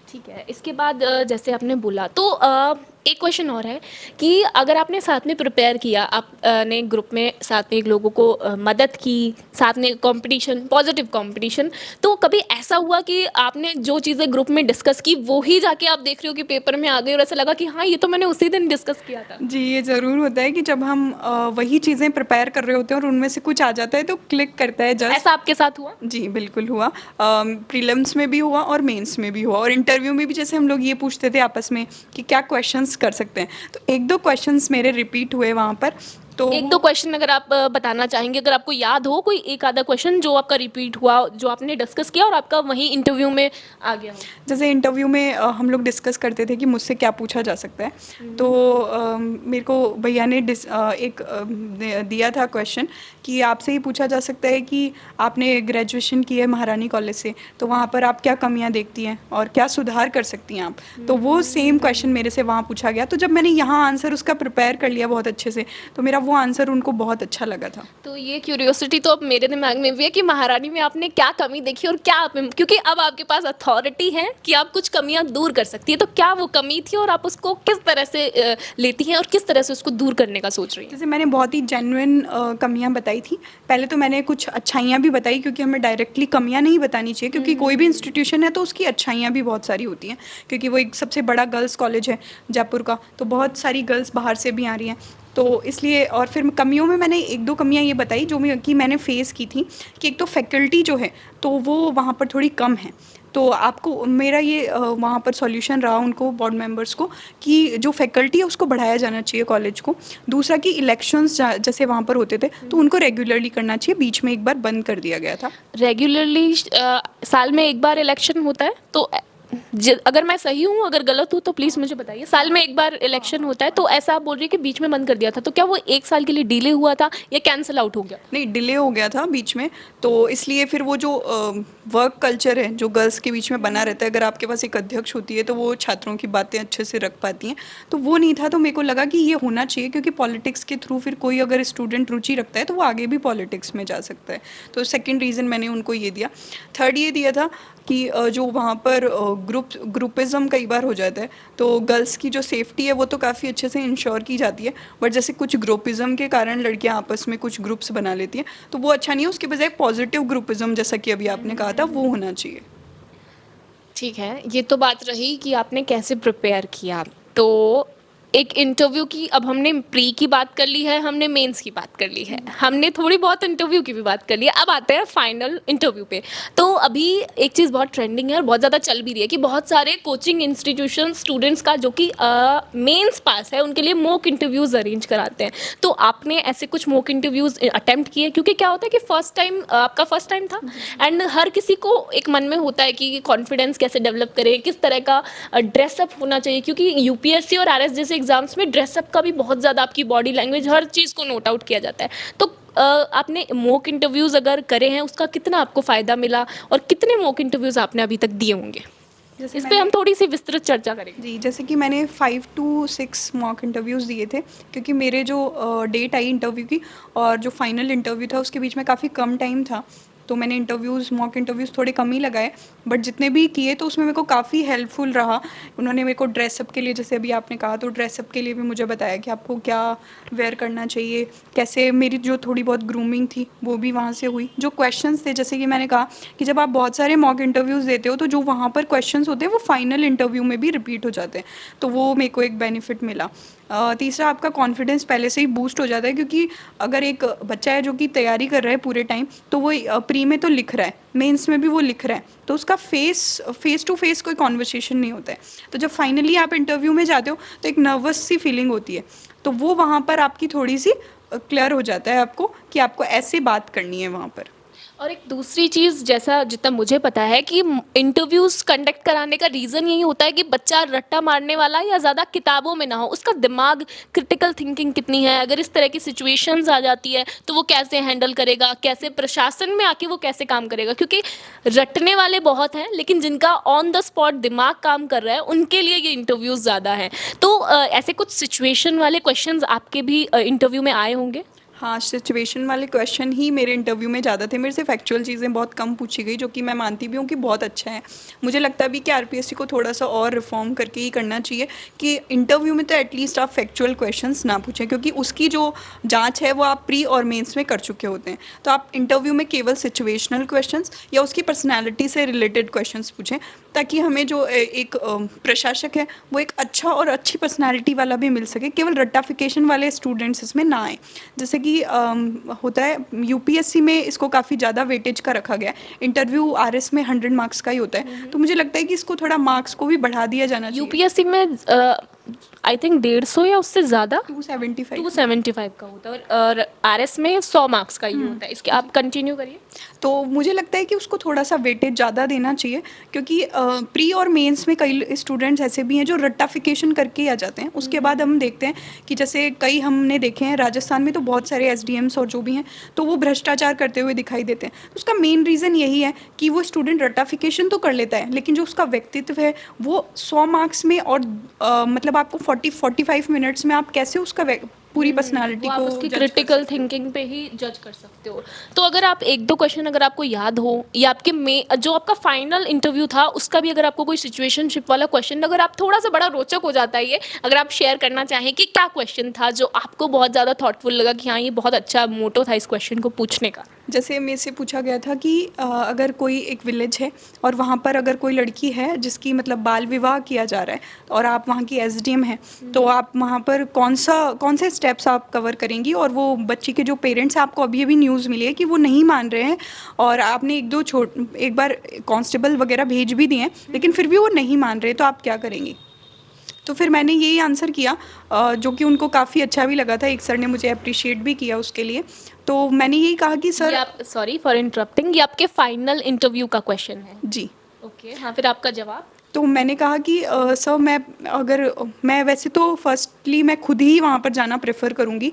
ठीक है। इसके बाद जैसे आपने बोला, तो एक क्वेश्चन और है कि अगर आपने साथ में प्रिपेयर किया, आपने ग्रुप में साथ में एक लोगों को मदद की, साथ में कंपटीशन, पॉजिटिव कंपटीशन, तो कभी ऐसा हुआ कि आपने जो चीज़ें ग्रुप में डिस्कस की वो ही जाके आप देख रहे हो कि पेपर में आ गई, और ऐसा लगा कि हाँ, ये तो मैंने उसी दिन डिस्कस किया था? जी, ये ज़रूर होता है कि जब हम वही चीज़ें प्रिपेयर कर रहे होते हैं और उनमें से कुछ आ जाता है तो क्लिक करता है जस्ट। ऐसा आपके साथ हुआ? जी, बिल्कुल हुआ। प्रीलिम्स में भी हुआ और मेंस में भी हुआ, और इंटरव्यू में भी जैसे हम लोग ये पूछते थे आपस में कि क्या क्वेश्चंस कर सकते हैं, तो 1-2 क्वेश्चंस मेरे रिपीट हुए वहाँ पर, तो तो एक दो क्वेश्चन अगर आप बताना चाहेंगे, अगर आपको याद हो कोई एक आधा क्वेश्चन जो आपका रिपीट हुआ, जो आपने डिस्कस किया और आपका वहीं इंटरव्यू में आ गया हो। जैसे इंटरव्यू में हम लोग डिस्कस करते थे कि मुझसे क्या पूछा जा सकता है, तो मेरे को भैया ने दिया था क्वेश्चन कि आपसे ही पूछा जा सकता है कि आपने ग्रेजुएशन की है महारानी कॉलेज से, तो वहाँ पर आप क्या कमियाँ देखती हैं और क्या सुधार कर सकती हैं आप। तो वो सेम क्वेश्चन मेरे से वहाँ पूछा गया, तो जब मैंने यहाँ आंसर उसका प्रिपेयर कर लिया बहुत अच्छे से, तो मेरा वो आंसर उनको बहुत अच्छा लगा था। तो ये क्यूरियोसिटी तो अब मेरे दिमाग में भी है कि महारानी में आपने क्या कमी देखी और क्या क्योंकि अब आपके पास अथॉरिटी है कि आप कुछ कमियां दूर कर सकती है, तो क्या वो कमी थी और आप उसको किस तरह से लेती हैं और किस तरह से उसको दूर करने का सोच रही हैं। जैसे मैंने बहुत ही जेन्युइन कमियां बताई थी। पहले तो मैंने कुछ अच्छाइयां भी बताई, क्योंकि हमें डायरेक्टली कमियां नहीं बतानी चाहिए, क्योंकि कोई भी इंस्टीट्यूशन है तो उसकी अच्छाइयां भी बहुत सारी होती हैं, क्योंकि वो एक सबसे बड़ा गर्ल्स कॉलेज है जयपुर का, तो बहुत सारी गर्ल्स बाहर से भी आ रही हैं, तो इसलिए। और फिर कमियों में मैंने एक दो कमियां ये बताई जो मैंने फ़ेस की थी, कि एक तो फैकल्टी जो है तो वो वहाँ पर थोड़ी कम है, तो आपको मेरा ये वहाँ पर सॉल्यूशन रहा उनको, बोर्ड मेंबर्स को, कि जो फैकल्टी है उसको बढ़ाया जाना चाहिए कॉलेज को। दूसरा कि इलेक्शंस जैसे वहाँ पर होते थे तो उनको रेगुलरली करना चाहिए, बीच में एक बार बंद कर दिया गया था। रेगुलरली साल में एक बार इलेक्शन होता है, तो अगर मैं सही हूँ, अगर गलत हूँ तो प्लीज़ मुझे बताइए। साल में एक बार इलेक्शन होता है, तो ऐसा आप बोल रही है कि बीच में बंद कर दिया था, तो क्या वो एक साल के लिए डिले हुआ था या कैंसिल आउट हो गया? नहीं, डिले हो गया था बीच में, तो इसलिए फिर वो जो वर्क कल्चर है जो गर्ल्स के बीच में बना रहता है, अगर आपके पास एक अध्यक्ष होती है तो वो छात्रों की बातें अच्छे से रख पाती हैं, तो वो नहीं था। तो मेरे को लगा कि ये होना चाहिए, क्योंकि पॉलिटिक्स के थ्रू फिर कोई अगर स्टूडेंट रुचि रखता है तो वो आगे भी पॉलिटिक्स में जा सकता है। तो सेकेंड रीज़न मैंने उनको ये दिया। थर्ड ये दिया था कि जो वहाँ पर ग्रुपिज़म कई बार हो जाता है, तो गर्ल्स की जो सेफ्टी है वो तो काफ़ी अच्छे से इंश्योर की जाती है, बट जैसे कुछ ग्रुपिज़म के कारण लड़कियाँ आपस में कुछ ग्रुप्स बना लेती हैं, तो वो अच्छा नहीं है। उसके बजाय पॉजिटिव ग्रुपिज़म, जैसा कि अभी आपने कहा था, वो होना चाहिए। ठीक है, ये तो बात रही कि आपने कैसे प्रिपेयर किया। तो एक इंटरव्यू की, अब हमने प्री की बात कर ली है, हमने मेंस की बात कर ली है, हमने थोड़ी बहुत इंटरव्यू की भी बात कर ली है, अब आते हैं फाइनल इंटरव्यू पे। तो अभी एक चीज़ बहुत ट्रेंडिंग है और बहुत ज़्यादा चल भी रही है कि बहुत सारे कोचिंग इंस्टीट्यूशन स्टूडेंट्स का जो कि मेंस पास है उनके लिए मॉक इंटरव्यूज़ अरेंज कराते हैं। तो आपने ऐसे कुछ मॉक इंटरव्यूज़ अटेम्प्ट किए? क्योंकि क्या होता है कि फर्स्ट टाइम, आपका फर्स्ट टाइम था, एंड हर किसी को एक मन में होता है कि कॉन्फिडेंस कैसे डेवलप करें, किस तरह का ड्रेसअप होना चाहिए, क्योंकि यूपीएससी और आरएस जैसे एग्जाम्स में ड्रेसअप का भी बहुत ज़्यादा, आपकी बॉडी लैंग्वेज, हर चीज़ को नोट आउट किया जाता है। तो आपने मॉक इंटरव्यूज़ अगर करे हैं, उसका कितना आपको फ़ायदा मिला और कितने मॉक इंटरव्यूज़ आपने अभी तक दिए होंगे? इस पे हम थोड़ी सी विस्तृत चर्चा करेंगे। जी, जैसे कि मैंने 5 to 6 मॉक इंटरव्यूज़ दिए थे, क्योंकि मेरे जो डेट आई इंटरव्यू की और जो फाइनल इंटरव्यू था उसके बीच में काफ़ी कम टाइम था, तो मैंने मॉक इंटरव्यूज़ थोड़े कम ही लगाए, बट जितने भी किए तो उसमें मेरे को काफ़ी हेल्पफुल रहा। उन्होंने मेरे को ड्रेसअप के लिए, जैसे अभी आपने कहा, तो ड्रेसअप के लिए भी मुझे बताया कि आपको क्या वेयर करना चाहिए, कैसे। मेरी जो थोड़ी बहुत ग्रूमिंग थी वो भी वहाँ से हुई। जो क्वेश्चंस थे, जैसे कि मैंने कहा कि जब आप बहुत सारे मॉक इंटरव्यूज़ देते हो तो जो वहाँ पर क्वेश्चंस होते हैं वो फाइनल इंटरव्यू में भी रिपीट हो जाते हैं, तो वो मेरे को एक बेनिफिट मिला। तीसरा, आपका कॉन्फिडेंस पहले से ही बूस्ट हो जाता है, क्योंकि अगर एक बच्चा है जो कि तैयारी कर रहा है पूरे टाइम, तो वो प्री में तो लिख रहा है, मेंस में भी वो लिख रहा है, तो उसका फेस टू फेस कोई कॉन्वर्सेशन नहीं होता है। तो जब फाइनली आप इंटरव्यू में जाते हो तो एक नर्वस सी फीलिंग होती है, तो वो वहाँ पर आपकी थोड़ी सी क्लियर हो जाता है आपको कि आपको ऐसे बात करनी है वहाँ पर। और एक दूसरी चीज़, जैसा जितना मुझे पता है कि इंटरव्यूज़ कंडक्ट कराने का रीज़न यही होता है कि बच्चा रट्टा मारने वाला या ज़्यादा किताबों में ना हो, उसका दिमाग, क्रिटिकल थिंकिंग कितनी है, अगर इस तरह की सिचुएशंस आ जाती है तो वो कैसे हैंडल करेगा, कैसे प्रशासन में आके वो कैसे काम करेगा। क्योंकि रटने वाले बहुत हैं, लेकिन जिनका ऑन द स्पॉट दिमाग काम कर रहा है उनके लिए ये इंटरव्यूज़ ज़्यादा हैं। तो ऐसे कुछ सिचुएशन वाले क्वेश्चंस आपके भी इंटरव्यू में आए होंगे? हाँ, सिचुएशन वाले क्वेश्चन ही मेरे इंटरव्यू में ज़्यादा थे। मेरे से फैक्चुअल चीज़ें बहुत कम पूछी गई, जो कि मैं मानती भी हूँ कि बहुत अच्छा है। मुझे लगता भी कि आरपीएससी को थोड़ा सा और रिफॉर्म करके ही करना चाहिए कि इंटरव्यू में तो एटलीस्ट आप फैक्चुअल क्वेश्चंस ना पूछें, क्योंकि उसकी जो जांच है वो आप प्री और मेंस में कर चुके होते हैं। तो आप इंटरव्यू में केवल सिचुएशनल क्वेश्चंस या उसकी पर्सनैलिटी से रिलेटेड क्वेश्चंस पूछें, ताकि हमें जो एक प्रशासक है वो एक अच्छा और अच्छी पर्सनैलिटी वाला भी मिल सके, केवल रट्टाफिकेशन वाले स्टूडेंट्स इसमें ना आए। जैसे कि होता है यूपीएससी में इसको काफ़ी ज़्यादा वेटेज का रखा गया है, इंटरव्यू आरएस में 100 मार्क्स का ही होता है, तो मुझे लगता है कि इसको थोड़ा मार्क्स को भी बढ़ा दिया जाना चाहिए। यूपीएससी में आई थिंक 150 या उससे ज़्यादा 275। 275 का होता है और आरएस में 100 मार्क्स का ही होता है। इसके आप कंटिन्यू करिए। तो मुझे लगता है कि उसको थोड़ा सा वेटेज ज़्यादा देना चाहिए, क्योंकि प्री और मेंस में कई स्टूडेंट्स ऐसे भी हैं जो रट्टाफिकेशन करके आ जाते हैं। उसके बाद हम देखते हैं कि जैसे कई हमने देखे हैं राजस्थान में, तो बहुत सारे एसडीएम्स और जो भी हैं तो वो भ्रष्टाचार करते हुए दिखाई देते हैं। तो उसका मेन रीज़न यही है कि वो स्टूडेंट रट्टाफिकेशन तो कर लेता है, लेकिन जो उसका व्यक्तित्व है वो 100 मार्क्स में और मतलब आपको 45 मिनट्स में आप कैसे उसका पूरी पर्सनालिटी वो आप को उसकी judge कर क्रिटिकल सकते हो। थिंकिंग पे ही जज कर सकते हो। तो अगर आप एक दो क्वेश्चन अगर आपको याद हो, या आपके में जो आपका फाइनल इंटरव्यू था उसका भी अगर आपको कोई सिचुएशनशिप वाला क्वेश्चन, अगर आप थोड़ा सा बड़ा रोचक हो जाता है ये, अगर आप शेयर करना चाहें कि क्या क्वेश्चन था जो आपको बहुत ज़्यादा थॉटफुल लगा कि हाँ ये बहुत अच्छा मोटो था इस क्वेश्चन को पूछने का। जैसे मेरे से पूछा गया था कि अगर कोई एक विलेज है और वहाँ पर अगर कोई लड़की है जिसकी मतलब बाल विवाह किया जा रहा है और आप वहाँ की एसडीएम हैं, तो आप वहाँ पर कौन से स्टेप्स आप कवर करेंगी। और वो बच्ची के जो पेरेंट्स हैं, आपको अभी अभी न्यूज़ मिली है कि वो नहीं मान रहे हैं और आपने एक बार कांस्टेबल वगैरह भेज भी दिए हैं, लेकिन फिर भी वो नहीं मान रहे, तो आप क्या करेंगी। तो फिर मैंने यही आंसर किया, जो कि उनको काफ़ी अच्छा भी लगा था। एक सर ने मुझे अप्रिशिएट भी किया उसके लिए। तो मैंने यही कहा कि सर, सॉरी फॉर इंटरप्टिंग, ये आपके फाइनल इंटरव्यू का क्वेश्चन है। जी। ओके हाँ, फिर आपका जवाब। तो मैंने कहा कि सर मैं वैसे तो फर्स्टली मैं खुद ही वहाँ पर जाना प्रेफर करूँगी,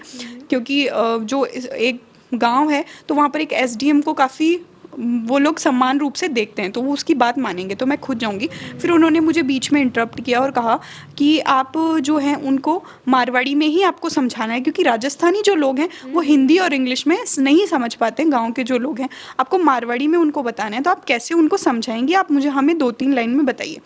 क्योंकि एक गांव है तो वहाँ पर एक एसडीएम को काफ़ी वो लोग सम्मान रूप से देखते हैं, तो वो उसकी बात मानेंगे, तो मैं खुद जाऊंगी। फिर उन्होंने मुझे बीच में इंटरप्ट किया और कहा कि आप जो हैं उनको मारवाड़ी में ही आपको समझाना है, क्योंकि राजस्थानी जो लोग हैं वो हिंदी और इंग्लिश में नहीं समझ पाते। गांव के जो लोग हैं आपको मारवाड़ी में उनको बताना है, तो आप कैसे उनको समझाएंगे, आप मुझे हमें 2-3 लाइन में बताइए।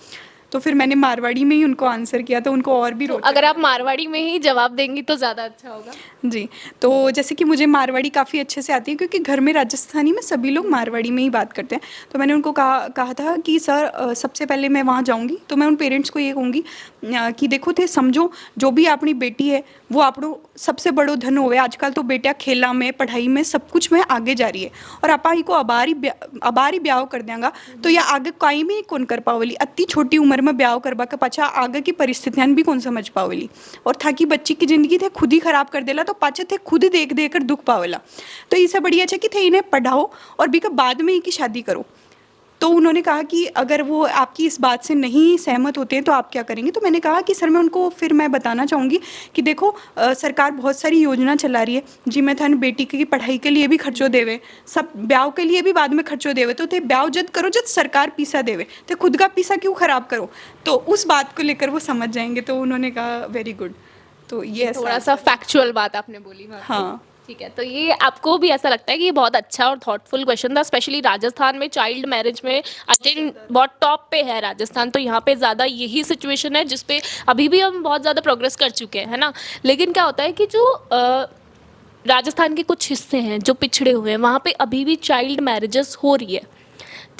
तो फिर मैंने मारवाड़ी में ही उनको आंसर किया, तो उनको और भी रोचक। अगर आप मारवाड़ी में ही जवाब देंगी तो ज़्यादा अच्छा होगा। जी। तो जैसे कि मुझे मारवाड़ी काफ़ी अच्छे से आती है, क्योंकि घर में राजस्थानी में सभी लोग मारवाड़ी में ही बात करते हैं। तो मैंने उनको कहा था कि सर सबसे पहले मैं वहाँ जाऊँगी तो मैं उन पेरेंट्स को ये कहूँगी कि देखो थे समझो, जो भी अपनी बेटी है वो आपको सबसे बड़ो धन होवे। आजकल तो बेटिया खेला में, पढ़ाई में, सब कुछ में आगे जा रही है, और आपा ही को अबारी ब्याह कर देंगा तो या आगे कहीं भी कौन कर पावेली। अति छोटी उम्र में ब्याह करवा के पाछा आगे की परिस्थितियां भी कौन समझ पावेली, और था कि बच्ची की जिंदगी थे खुद ही खराब कर देला, तो पाछे थे खुद ही देख देख कर दुख पावेला। तो इससे बढ़िया है कि थे इन्हें पढ़ाओ और भी बाद में ही की शादी करो। तो उन्होंने कहा कि अगर वो आपकी इस बात से नहीं सहमत होते हैं तो आप क्या करेंगे। तो मैंने कहा कि सर मैं बताना चाहूँगी कि देखो सरकार बहुत सारी योजना चला रही है जी। मैं थाने बेटी की पढ़ाई के लिए भी खर्चो देवे, सब ब्याह के लिए भी बाद में खर्चो देवे, तो थे ब्याह जद करो जद सरकार पीसा देवे, तो खुद का पीसा क्यों खराब करो। तो उस बात को लेकर वो समझ जाएंगे। तो उन्होंने कहा वेरी गुड। तो ये थोड़ा सा फैक्चुअल बात आपने बोली। हाँ ठीक है, तो ये आपको भी ऐसा लगता है कि ये बहुत अच्छा और थॉटफुल क्वेश्चन था, स्पेशली राजस्थान में चाइल्ड मैरिज में आई थिंक बहुत टॉप पे है राजस्थान। तो यहाँ पे ज़्यादा यही सिचुएशन है जिस पे अभी भी हम बहुत ज़्यादा प्रोग्रेस कर चुके हैं, है ना। लेकिन क्या होता है कि जो राजस्थान के कुछ हिस्से हैं जो पिछड़े हुए हैं, वहाँ पे अभी भी चाइल्ड मैरिजेस हो रही है।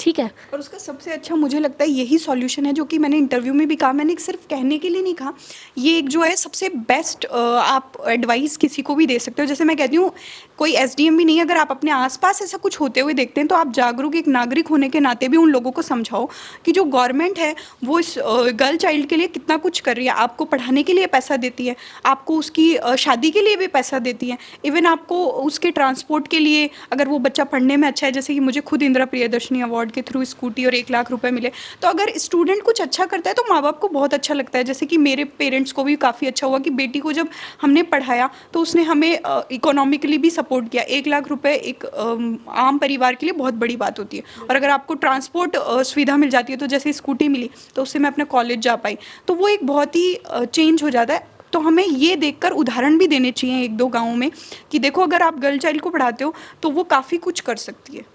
ठीक है, और उसका सबसे अच्छा मुझे लगता है यही सॉल्यूशन है, जो कि मैंने इंटरव्यू में भी कहा। मैंने सिर्फ कहने के लिए नहीं कहा, ये एक जो है सबसे बेस्ट आप एडवाइस किसी को भी दे सकते हो। जैसे मैं कहती हूँ कोई एसडीएम भी नहीं, अगर आप अपने आसपास ऐसा कुछ होते हुए देखते हैं तो आप जागरूक एक नागरिक होने के नाते भी उन लोगों को समझाओ कि जो गवर्नमेंट है वो इस गर्ल चाइल्ड के लिए कितना कुछ कर रही है। आपको पढ़ाने के लिए पैसा देती है, आपको उसकी शादी के लिए भी पैसा देती है, इवन आपको उसके ट्रांसपोर्ट के लिए, अगर वो बच्चा पढ़ने में अच्छा है, जैसे कि मुझे खुद इंदिरा प्रियदर्शनी अवार्ड के थ्रू स्कूटी और 1 लाख रुपए मिले। तो अगर स्टूडेंट कुछ अच्छा करता है तो माँ बाप को बहुत अच्छा लगता है। जैसे कि मेरे पेरेंट्स को भी काफ़ी अच्छा हुआ कि बेटी को जब हमने पढ़ाया तो उसने हमें इकोनॉमिकली भी सपोर्ट किया। 1 लाख रुपए एक आम परिवार के लिए बहुत बड़ी बात होती है। और अगर आपको ट्रांसपोर्ट सुविधा मिल जाती है, तो जैसे स्कूटी मिली तो उससे मैं अपना कॉलेज जा पाई, तो वो एक बहुत ही चेंज हो जाता है। तो हमें ये देखकर उदाहरण भी देने चाहिए 1-2 गाँवों में कि देखो अगर आप गर्ल चाइल्ड को पढ़ाते हो तो वो काफ़ी कुछ कर सकती है।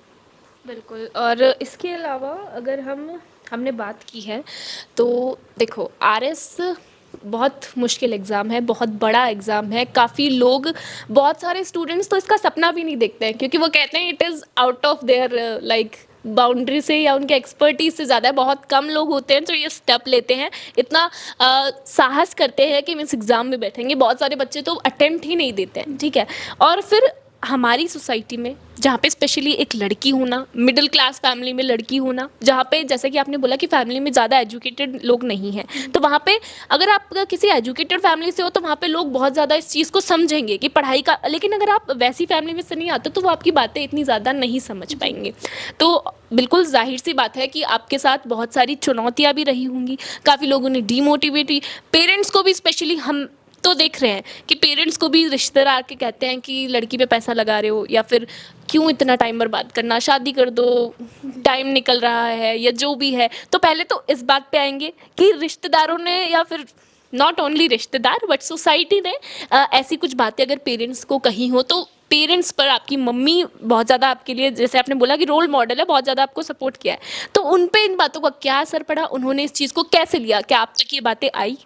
बिल्कुल। और इसके अलावा अगर हमने बात की है तो देखो आरएस बहुत मुश्किल एग्ज़ाम है, बहुत बड़ा एग्ज़ाम है। काफ़ी लोग, बहुत सारे स्टूडेंट्स तो इसका सपना भी नहीं देखते हैं, क्योंकि वो कहते हैं it is out of their like boundary से या उनके एक्सपर्टीज से ज़्यादा। बहुत कम लोग होते हैं जो ये स्टेप लेते हैं, इतना साहस करते हैं कि हम इस एग्ज़ाम में बैठेंगे। बहुत सारे बच्चे तो अटेम्प्ट ही नहीं देते हैं। ठीक है, और फिर हमारी सोसाइटी में जहाँ पे स्पेशली एक लड़की होना, मिडिल क्लास फैमिली में लड़की होना, जहाँ पे जैसे कि आपने बोला कि फैमिली में ज़्यादा एजुकेटेड लोग नहीं हैं, तो वहाँ पे अगर आप किसी एजुकेटेड फैमिली से हो तो वहाँ पे लोग बहुत ज़्यादा इस चीज़ को समझेंगे कि पढ़ाई का, लेकिन अगर आप वैसी फैमिली में से नहीं आते तो वो आपकी बातें इतनी ज़्यादा नहीं समझ पाएंगे। तो बिल्कुल जाहिर सी बात है कि आपके साथ बहुत सारी चुनौतियाँ भी रही होंगी, काफ़ी लोगों ने डीमोटिवेट, पेरेंट्स को भी स्पेशली हम तो देख रहे हैं कि पेरेंट्स को भी रिश्तेदार आके कहते हैं कि लड़की पे पैसा लगा रहे हो, या फिर क्यों इतना टाइम बर्बाद करना, शादी कर दो, टाइम निकल रहा है, या जो भी है। तो पहले तो इस बात पे आएंगे कि रिश्तेदारों ने, या फिर नॉट ओनली रिश्तेदार बट सोसाइटी ने ऐसी कुछ बातें अगर पेरेंट्स को कही हो, तो पेरेंट्स पर आपकी मम्मी बहुत ज़्यादा आपके लिए, जैसे आपने बोला कि रोल मॉडल है, बहुत ज़्यादा आपको सपोर्ट किया है, तो उन पे इन बातों का क्या असर पड़ा, उन्होंने इस चीज़ को कैसे लिया, क्या आप तक ये बातें आई?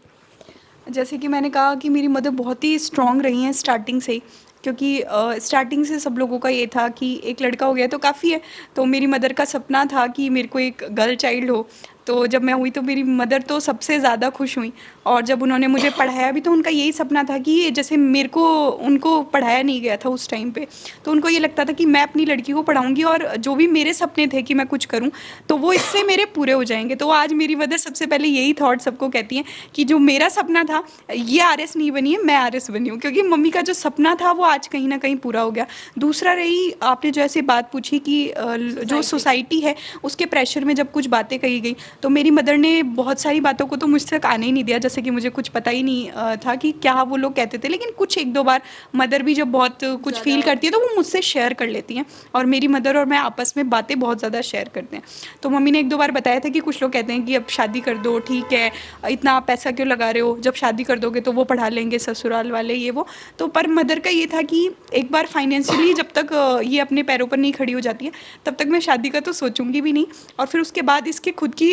जैसे कि मैंने कहा कि मेरी मदर बहुत ही स्ट्रॉन्ग रही हैं स्टार्टिंग से ही, क्योंकि स्टार्टिंग से सब लोगों का ये था कि एक लड़का हो गया तो काफ़ी है। तो मेरी मदर का सपना था कि मेरे को एक गर्ल चाइल्ड हो। तो जब मैं हुई तो मेरी मदर तो सबसे ज़्यादा खुश हुई, और जब उन्होंने मुझे पढ़ाया भी तो उनका यही सपना था कि जैसे मेरे को, उनको पढ़ाया नहीं गया था उस टाइम पे, तो उनको ये लगता था कि मैं अपनी लड़की को पढ़ाऊँगी और जो भी मेरे सपने थे कि मैं कुछ करूँ तो वो इससे मेरे पूरे हो जाएंगे। तो आज मेरी मदर सबसे पहले यही थॉट सबको कहती हैं कि जो मेरा सपना था ये आरएस नहीं बनी है, मैं आरएस बनी हूँ, क्योंकि मम्मी का जो सपना था वो आज कहीं ना कहीं पूरा हो गया। दूसरा रही आपने जो ऐसे बात पूछी कि जो सोसाइटी है उसके प्रेशर में जब कुछ बातें कही गई, तो मेरी मदर ने बहुत सारी बातों को तो मुझ तक आने ही नहीं दिया, जैसे कि मुझे कुछ पता ही नहीं था कि क्या वो लोग कहते थे। लेकिन कुछ एक दो बार मदर भी जब बहुत कुछ फील करती है तो वो मुझसे शेयर कर लेती हैं, और मेरी मदर और मैं आपस में बातें बहुत ज़्यादा शेयर करते हैं। तो मम्मी ने एक दो बार बताया था कि कुछ लोग कहते हैं कि अब शादी कर दो, ठीक है, इतना आप पैसा क्यों लगा रहे हो, जब शादी कर दोगे तो वो पढ़ा लेंगे ससुराल वाले, ये वो। तो पर मदर का ये था कि एक बार फाइनेंशियली जब तक ये अपने पैरों पर नहीं खड़ी हो जाती है तब तक मैं शादी का तो सोचूंगी भी नहीं। और फिर उसके बाद इसके खुद की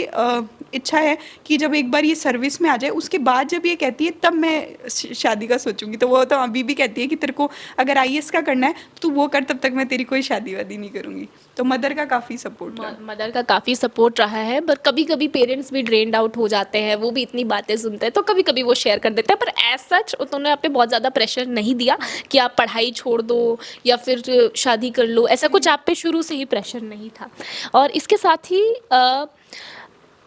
इच्छा है कि जब एक बार ये सर्विस में आ जाए उसके बाद जब ये कहती है तब मैं शादी का सोचूंगी। तो वो तो अभी भी कहती है कि तेरे को अगर आईएएस का करना है तो वो कर, तब तक मैं तेरी कोई शादी वादी नहीं करूँगी। तो मदर का काफ़ी सपोर्ट रहा। मदर का काफ़ी सपोर्ट रहा है, पर कभी कभी पेरेंट्स भी ड्रेन्ड आउट हो जाते हैं, वो भी इतनी बातें सुनते हैं तो कभी कभी वो शेयर कर देते हैं, पर एज सच उन्होंने आप पे बहुत ज़्यादा प्रेशर नहीं दिया कि आप पढ़ाई छोड़ दो या फिर शादी कर लो, ऐसा कुछ आप पे शुरू से ही प्रेशर नहीं था। और इसके साथ ही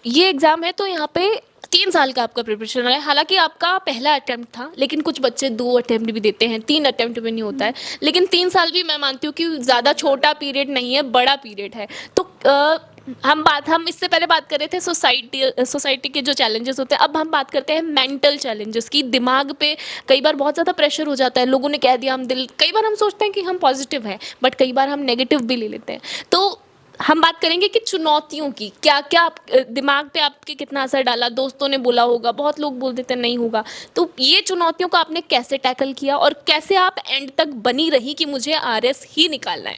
ये एग्ज़ाम है तो यहाँ पे 3 साल का आपका प्रिपरेशन रहा है। हालांकि आपका पहला अटेम्प्ट था, लेकिन कुछ बच्चे 2 अटेम्प्ट भी देते हैं, 3 अटेम्प्ट भी नहीं होता है, लेकिन 3 साल भी मैं मानती हूँ कि ज़्यादा छोटा पीरियड नहीं है, बड़ा पीरियड है। तो हम इससे पहले बात कर रहे थे सोसाइटी के जो चैलेंजेस होते हैं, अब हम बात करते हैं मेंटल चैलेंजेस की। दिमाग पे कई बार बहुत ज़्यादा प्रेशर हो जाता है, लोगों ने कह दिया, कई बार हम सोचते हैं कि हम पॉजिटिव हैं बट कई बार हम नेगेटिव भी ले लेते हैं। तो हम बात करेंगे कि चुनौतियों की क्या क्या दिमाग पे आपके कितना असर डाला। दोस्तों ने बोला होगा, बहुत लोग बोल देते नहीं होगा, तो ये चुनौतियों को आपने कैसे टैकल किया और कैसे आप एंड तक बनी रही कि मुझे आरएस ही निकालना है?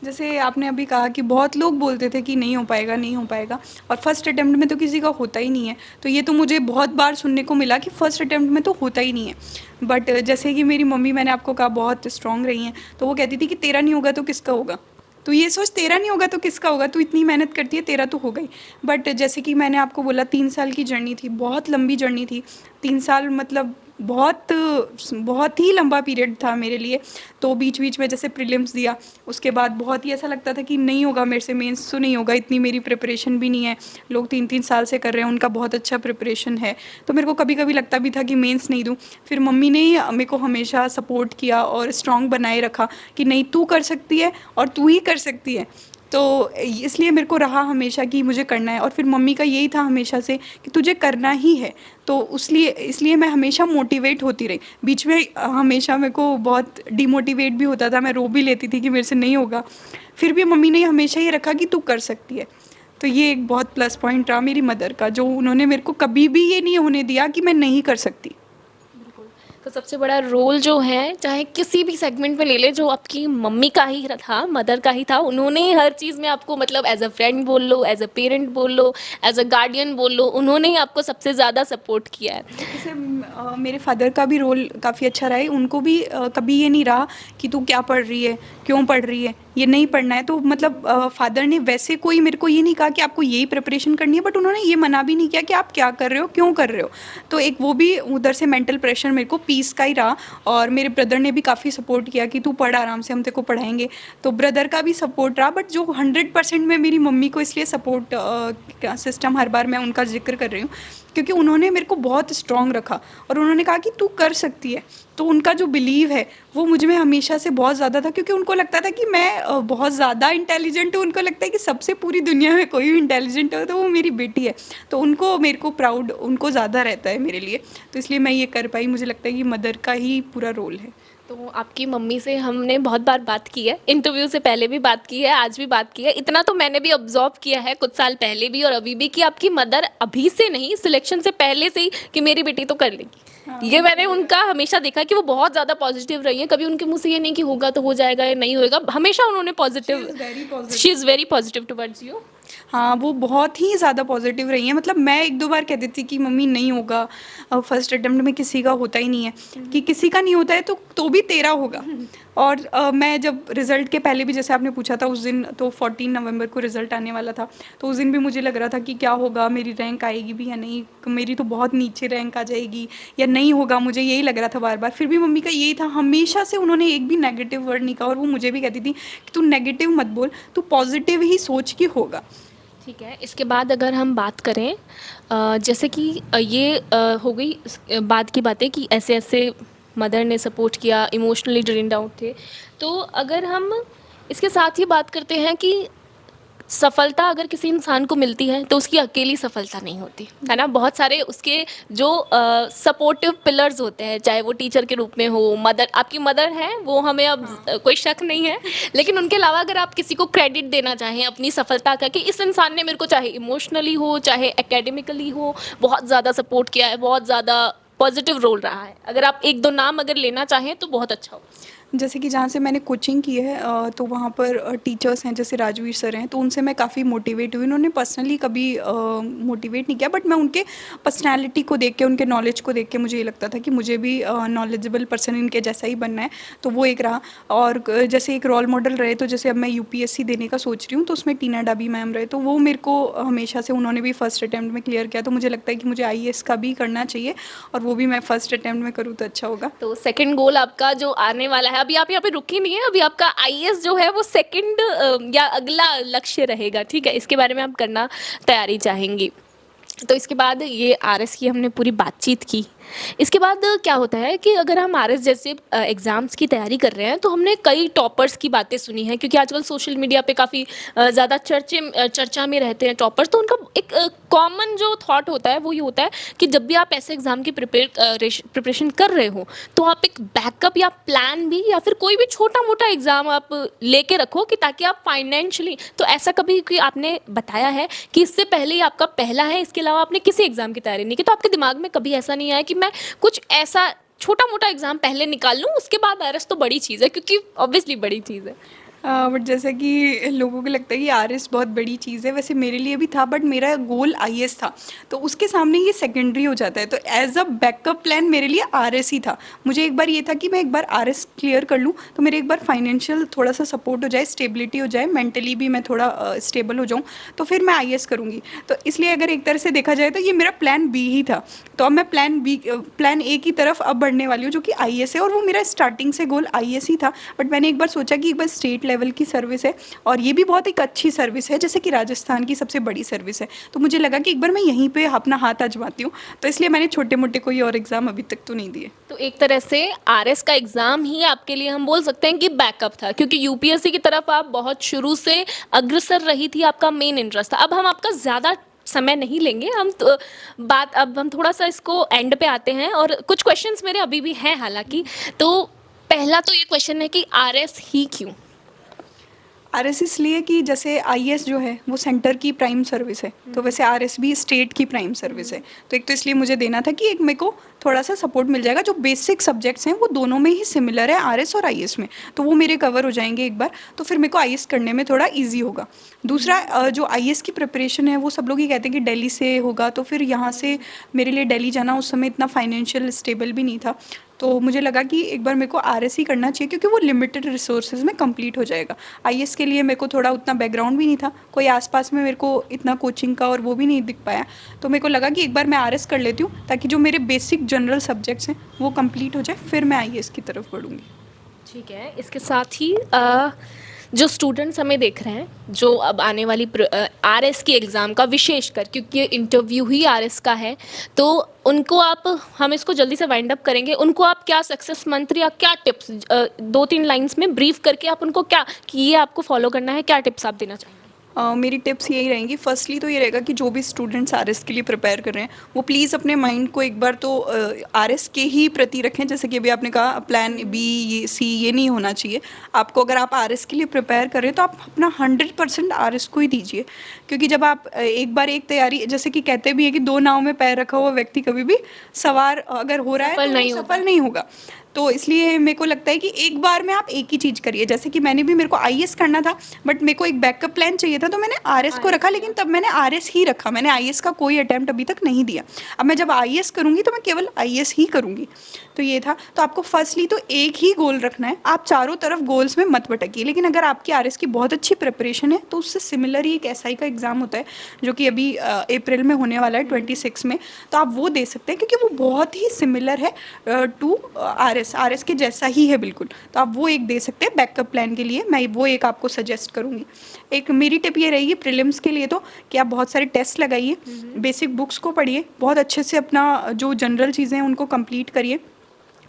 जैसे आपने अभी कहा कि बहुत लोग बोलते थे कि नहीं हो पाएगा, नहीं हो पाएगा, और फर्स्ट अटेम्प्ट में तो किसी का होता ही नहीं है। तो ये तो मुझे बहुत बार सुनने को मिला कि फर्स्ट अटेम्प्ट में तो होता ही नहीं है। बट जैसे कि मेरी मम्मी, मैंने आपको कहा, बहुत स्ट्रॉन्ग रही हैं, तो वो कहती थी कि तेरा नहीं होगा तो किसका होगा। तो ये सोच, तेरा नहीं होगा तो किसका होगा, तू इतनी मेहनत करती है, तेरा तो हो गई। बट जैसे कि मैंने आपको बोला 3 साल की जर्नी थी, बहुत लंबी जर्नी थी। 3 साल मतलब बहुत ही लंबा पीरियड था मेरे लिए। तो बीच बीच में जैसे प्रीलिम्स दिया, उसके बाद बहुत ही ऐसा लगता था कि नहीं होगा मेरे से, मेंस तो नहीं होगा, इतनी मेरी प्रिपरेशन भी नहीं है, लोग 3-3 साल से कर रहे हैं, उनका बहुत अच्छा प्रिपरेशन है। तो मेरे को कभी कभी लगता भी था कि मेंस नहीं दूँ। फिर मम्मी ने मेरे को हमेशा सपोर्ट किया और स्ट्रॉन्ग बनाए रखा कि नहीं, तू कर सकती है और तू ही कर सकती है। तो इसलिए मेरे को रहा हमेशा कि मुझे करना है, और फिर मम्मी का यही था हमेशा से कि तुझे करना ही है। तो इसलिए मैं हमेशा मोटिवेट होती रही। बीच में हमेशा मेरे को बहुत डिमोटिवेट भी होता था, मैं रो भी लेती थी कि मेरे से नहीं होगा, फिर भी मम्मी ने हमेशा ये रखा कि तू कर सकती है। तो ये एक बहुत प्लस पॉइंट रहा मेरी मदर का, जो उन्होंने मेरे को कभी भी ये नहीं होने दिया कि मैं नहीं कर सकती। तो सबसे बड़ा रोल जो है, चाहे किसी भी सेगमेंट में ले ले, जो आपकी मम्मी का ही था, मदर का ही था। उन्होंने ही हर चीज़ में आपको, मतलब एज अ फ्रेंड बोल लो, एज अ पेरेंट बोल लो, एज अ गार्डियन बोल लो, उन्होंने ही आपको सबसे ज़्यादा सपोर्ट किया है। जैसे मेरे फादर का भी रोल काफ़ी अच्छा रहा है। उनको भी कभी ये नहीं रहा कि तू क्या पढ़ रही है, क्यों पढ़ रही है, ये नहीं पढ़ना है। तो मतलब फादर ने वैसे कोई मेरे को ये नहीं कहा कि आपको यही प्रिपरेशन करनी है, बट उन्होंने ये मना भी नहीं किया कि आप क्या कर रहे हो, क्यों कर रहे हो। तो एक वो भी उधर से मेंटल प्रेशर मेरे को पीस का ही रहा। और मेरे ब्रदर ने भी काफ़ी सपोर्ट किया कि तू पढ़ आराम से, हम तेरे को पढ़ाएंगे। तो ब्रदर का भी सपोर्ट रहा, बट जो 100% में मेरी मम्मी को इसलिए सपोर्ट सिस्टम हर बार मैं उनका जिक्र कर रही हूँ क्योंकि उन्होंने मेरे को बहुत स्ट्रॉन्ग रखा और उन्होंने कहा कि तू कर सकती है। तो उनका जो बिलीव है वो मुझ में हमेशा से बहुत ज़्यादा था, क्योंकि उनको लगता था कि मैं बहुत ज़्यादा इंटेलिजेंट हूँ। उनको लगता है कि सबसे पूरी दुनिया में कोई भी इंटेलिजेंट हो तो वो मेरी बेटी है। तो उनको मेरे को प्राउड उनको ज़्यादा रहता है मेरे लिए। तो इसलिए मैं ये कर पाई। मुझे लगता है कि मदर का ही पूरा रोल है। तो आपकी मम्मी से हमने बहुत बार बात की है, इंटरव्यू से पहले भी बात की है, आज भी बात की है। इतना तो मैंने भी ऑब्जर्व किया है कुछ साल पहले भी और अभी भी कि आपकी मदर अभी से नहीं, सिलेक्शन से पहले से ही कि मेरी बेटी तो कर लेगी। ये मैंने उनका हमेशा देखा कि वो बहुत ज़्यादा पॉजिटिव रही है। कभी उनके मुंह से ये नहीं कि होगा तो हो जाएगा या नहीं होगा, हमेशा उन्होंने positive, she is very positive towards you. हाँ, वो बहुत ही ज़्यादा पॉजिटिव रही हैं। मतलब मैं 1-2 बार कहती थी कि मम्मी नहीं होगा, फर्स्ट अटेम्प्ट में किसी का होता ही नहीं है, कि किसी का नहीं होता है तो भी तेरा होगा। और मैं जब रिज़ल्ट के पहले भी, जैसे आपने पूछा था उस दिन, तो 14 नवंबर को रिज़ल्ट आने वाला था। तो उस दिन भी मुझे लग रहा था कि क्या होगा, मेरी रैंक आएगी भी या नहीं, मेरी तो बहुत नीचे रैंक आ जाएगी या नहीं होगा, मुझे यही लग रहा था बार बार। फिर भी मम्मी का यही था, हमेशा से उन्होंने एक भी नेगेटिव वर्ड नहीं कहा। और वो मुझे भी कहती थी कि तू नेगेटिव मत बोल, तू पॉजिटिव ही सोच कि होगा। ठीक है, इसके बाद अगर हम बात करें जैसे कि ये हो गई बाद की बातें कि ऐसे ऐसे मदर ने सपोर्ट किया, इमोशनली ड्रेन्ड आउट थे। तो अगर हम इसके साथ ही बात करते हैं कि सफलता अगर किसी इंसान को मिलती है तो उसकी अकेली सफलता नहीं होती है ना, बहुत सारे उसके जो सपोर्टिव पिलर्स होते हैं, चाहे वो टीचर के रूप में हो, मदर, आपकी मदर है वो हमें अब कोई शक नहीं है, लेकिन उनके अलावा अगर आप किसी को क्रेडिट देना चाहें अपनी सफलता का कि इस इंसान ने मेरे को चाहे इमोशनली हो चाहे एकेडमिकली हो बहुत ज़्यादा सपोर्ट किया है, बहुत ज़्यादा पॉजिटिव रोल रहा है, अगर आप एक दो नाम अगर लेना चाहें तो बहुत अच्छा हो। जैसे कि जहाँ से मैंने कोचिंग की है तो वहाँ पर टीचर्स हैं, जैसे राजवीर सर हैं, तो उनसे मैं काफ़ी मोटिवेट हुई। उन्होंने पर्सनली कभी मोटिवेट नहीं किया, बट मैं उनके पर्सनालिटी को देख के, उनके नॉलेज को देख के मुझे ये लगता था कि मुझे भी नॉलेजेबल पर्सन इनके जैसा ही बनना है। तो वो एक रहा। और जैसे एक रोल मॉडल रहे, तो जैसे अब मैं यूपीएससी देने का सोच रही हूँ, तो उसमें टीना डाबी मैम रहे, तो वो मेरे को हमेशा से, उन्होंने भी फर्स्ट अटैम्प्ट में क्लियर किया। तो मुझे लगता है कि मुझे IAS का भी करना चाहिए और वो भी मैं फर्स्ट अटैम्प्ट में करूँ तो अच्छा होगा। तो सेकंड गोल आपका जो आने वाला है, अभी आप यहाँ पे रुकी नहीं है, अभी आपका IAS जो है वो सेकंड या अगला लक्ष्य रहेगा, ठीक है, इसके बारे में आप करना तैयारी चाहेंगी। तो इसके बाद ये RS की हमने पूरी बातचीत की। इसके बाद क्या होता है कि अगर हम RS जैसे एग्ज़ाम्स की तैयारी कर रहे हैं तो हमने कई टॉपर्स की बातें सुनी हैं, क्योंकि आजकल सोशल मीडिया पे काफ़ी ज़्यादा चर्चा में रहते हैं टॉपर्स। तो उनका एक कॉमन जो थॉट होता है वो ये होता है कि जब भी आप ऐसे एग्ज़ाम की प्रिपरेशन कर रहे हो तो आप एक बैकअप या प्लान भी या फिर कोई भी छोटा मोटा एग्ज़ाम आप लेके रखो कि ताकि आप फाइनेंशियली, तो ऐसा कभी कोई आपने बताया है कि इससे पहले ही आपका पहला है, इसके अलावा आपने किसी एग्ज़ाम की तैयारी नहीं की, तो आपके दिमाग में कभी ऐसा नहीं आया कि मैं कुछ ऐसा छोटा मोटा एग्ज़ाम पहले निकाल लूँ, उसके बाद RS तो बड़ी चीज़ है, क्योंकि ऑब्वियसली बड़ी चीज़ है। बट जैसा कि लोगों को लगता है कि RS बहुत बड़ी चीज़ है, वैसे मेरे लिए भी था, बट मेरा गोल IAS था, तो उसके सामने ये सेकेंडरी हो जाता है। तो एज अ बैकअप प्लान मेरे लिए RS ही था। मुझे एक बार ये था कि मैं एक बार RS क्लियर कर लूँ तो मेरे एक बार फाइनेंशियल थोड़ा सा सपोर्ट हो जाए, स्टेबिलिटी हो जाए, मेंटली भी मैं थोड़ा स्टेबल हो जाऊँ, तो फिर मैं IAS करूँगी। तो इसलिए अगर एक तरह से देखा जाए तो ये मेरा प्लान B ही था। तो अब मैं प्लान A की तरफ अब बढ़ने वाली हूँ, जो कि IAS है, और वो मेरा स्टार्टिंग से गोल IAS ही था। बट मैंने एक बार सोचा कि एक बार स्टेट लेवल की सर्विस है और ये भी बहुत एक अच्छी सर्विस है, जैसे कि राजस्थान की सबसे बड़ी सर्विस है, तो मुझे लगा कि एक बार मैं यहीं पे अपना हाथ आजमाती हूँ। तो इसलिए मैंने छोटे मोटे कोई और एग्ज़ाम अभी तक तो नहीं दिए। तो एक तरह से RS का एग्ज़ाम ही आपके लिए हम बोल सकते हैं कि बैकअप था, क्योंकि UPSC की तरफ आप बहुत शुरू से अग्रसर रही थी, आपका मेन इंटरेस्ट था। अब हम आपका ज़्यादा समय नहीं लेंगे, अब हम थोड़ा सा इसको एंड पे आते हैं और कुछ क्वेश्चंस मेरे अभी भी हैं हालांकि। तो पहला तो ये क्वेश्चन है कि RS ही क्यों? RS इसलिए कि जैसे IAS जो है वो सेंटर की प्राइम सर्विस है, तो वैसे RS भी स्टेट की प्राइम सर्विस है। तो एक तो इसलिए मुझे देना था कि एक मेरे को थोड़ा सा सपोर्ट मिल जाएगा, जो बेसिक सब्जेक्ट्स हैं वो दोनों में ही सिमिलर है, RS और IAS में, तो वो मेरे कवर हो जाएंगे एक बार, तो फिर मेरे को IAS करने में थोड़ा ईजी होगा। दूसरा जो IAS की प्रिपरेशन है वो सब लोग ये कहते हैं कि दिल्ली से होगा, तो फिर यहाँ से मेरे लिए दिल्ली जाना उस समय इतना फाइनेंशियल स्टेबल भी नहीं था, तो मुझे लगा कि एक बार मेरे को आरएस ही करना चाहिए, क्योंकि वो लिमिटेड रिसोर्सेज में कंप्लीट हो जाएगा। आईएएस के लिए मेरे को थोड़ा उतना बैकग्राउंड भी नहीं था, कोई आसपास में मेरे को इतना कोचिंग का और वो भी नहीं दिख पाया, तो मेरे को लगा कि एक बार मैं आरएस कर लेती हूँ, ताकि जो मेरे बेसिक जनरल सब्जेक्ट्स हैं वो कंप्लीट हो जाए, फिर मैं आईएएस की तरफ बढ़ूँगी। ठीक है, इसके साथ ही जो स्टूडेंट्स हमें देख रहे हैं, जो अब आने वाली आरएस की एग्ज़ाम का विशेषकर, क्योंकि ये इंटरव्यू ही आरएस का है, तो उनको आप, हम इसको जल्दी से वाइंड अप करेंगे, उनको आप क्या सक्सेस मंत्र या क्या टिप्स 2-3 लाइंस में ब्रीफ करके आप उनको क्या कि ये आपको फॉलो करना है, क्या टिप्स आप देना चाहेंगे? मेरी टिप्स यही रहेंगी। फर्स्टली तो ये रहेगा कि जो भी स्टूडेंट्स आरएस के लिए प्रिपेयर कर रहे हैं, वो प्लीज़ अपने माइंड को एक बार तो आरएस के ही प्रति रखें। जैसे कि अभी आपने कहा प्लान बी, ये सी, ये नहीं होना चाहिए आपको। अगर आप आरएस के लिए प्रिपेयर कर रहे हैं तो आप अपना 100% आरएस को ही दीजिए, क्योंकि जब आप एक बार एक तैयारी, जैसे कि कहते भी हैं कि 2 नाव में पैर रखा हुआ व्यक्ति कभी भी सवार अगर हो रहा है तो वो सफल नहीं होगा। तो इसलिए मेरे को लगता है कि एक बार में आप एक ही चीज़ करिए। जैसे कि मेरे को आईएएस करना था, बट मेरे को एक बैकअप प्लान चाहिए था, तो मैंने आरएस को रखा, लेकिन तब मैंने आरएस ही रखा, मैंने आईएएस का कोई अटेम्प्ट अभी तक नहीं दिया। अब मैं जब आईएएस करूँगी तो मैं केवल आईएएस ही करूँगी। तो ये था। तो आपको फर्स्टली तो एक ही गोल रखना है, आप चारों तरफ गोल्स में मत भटकिए। लेकिन अगर आपकी आरएस की बहुत अच्छी प्रिपरेशन है तो उससे सिमिलर ही एक एसआई का एग्ज़ाम होता है, जो कि अभी अप्रैल में होने वाला है 26 में, तो आप वो दे सकते हैं, क्योंकि वो बहुत ही सिमिलर है टू आरएस के जैसा ही है बिल्कुल। तो आप वो एक दे सकते हैं बैकअप प्लान के लिए, मैं वो एक आपको सजेस्ट करूँगी। एक मेरी टिप ये रहेगी प्रीलिम्स के लिए, तो कि आप बहुत सारे टेस्ट लगाइए, बेसिक बुक्स को पढ़िए, बहुत अच्छे से अपना जो जनरल चीज़ें हैं उनको कंप्लीट करिए,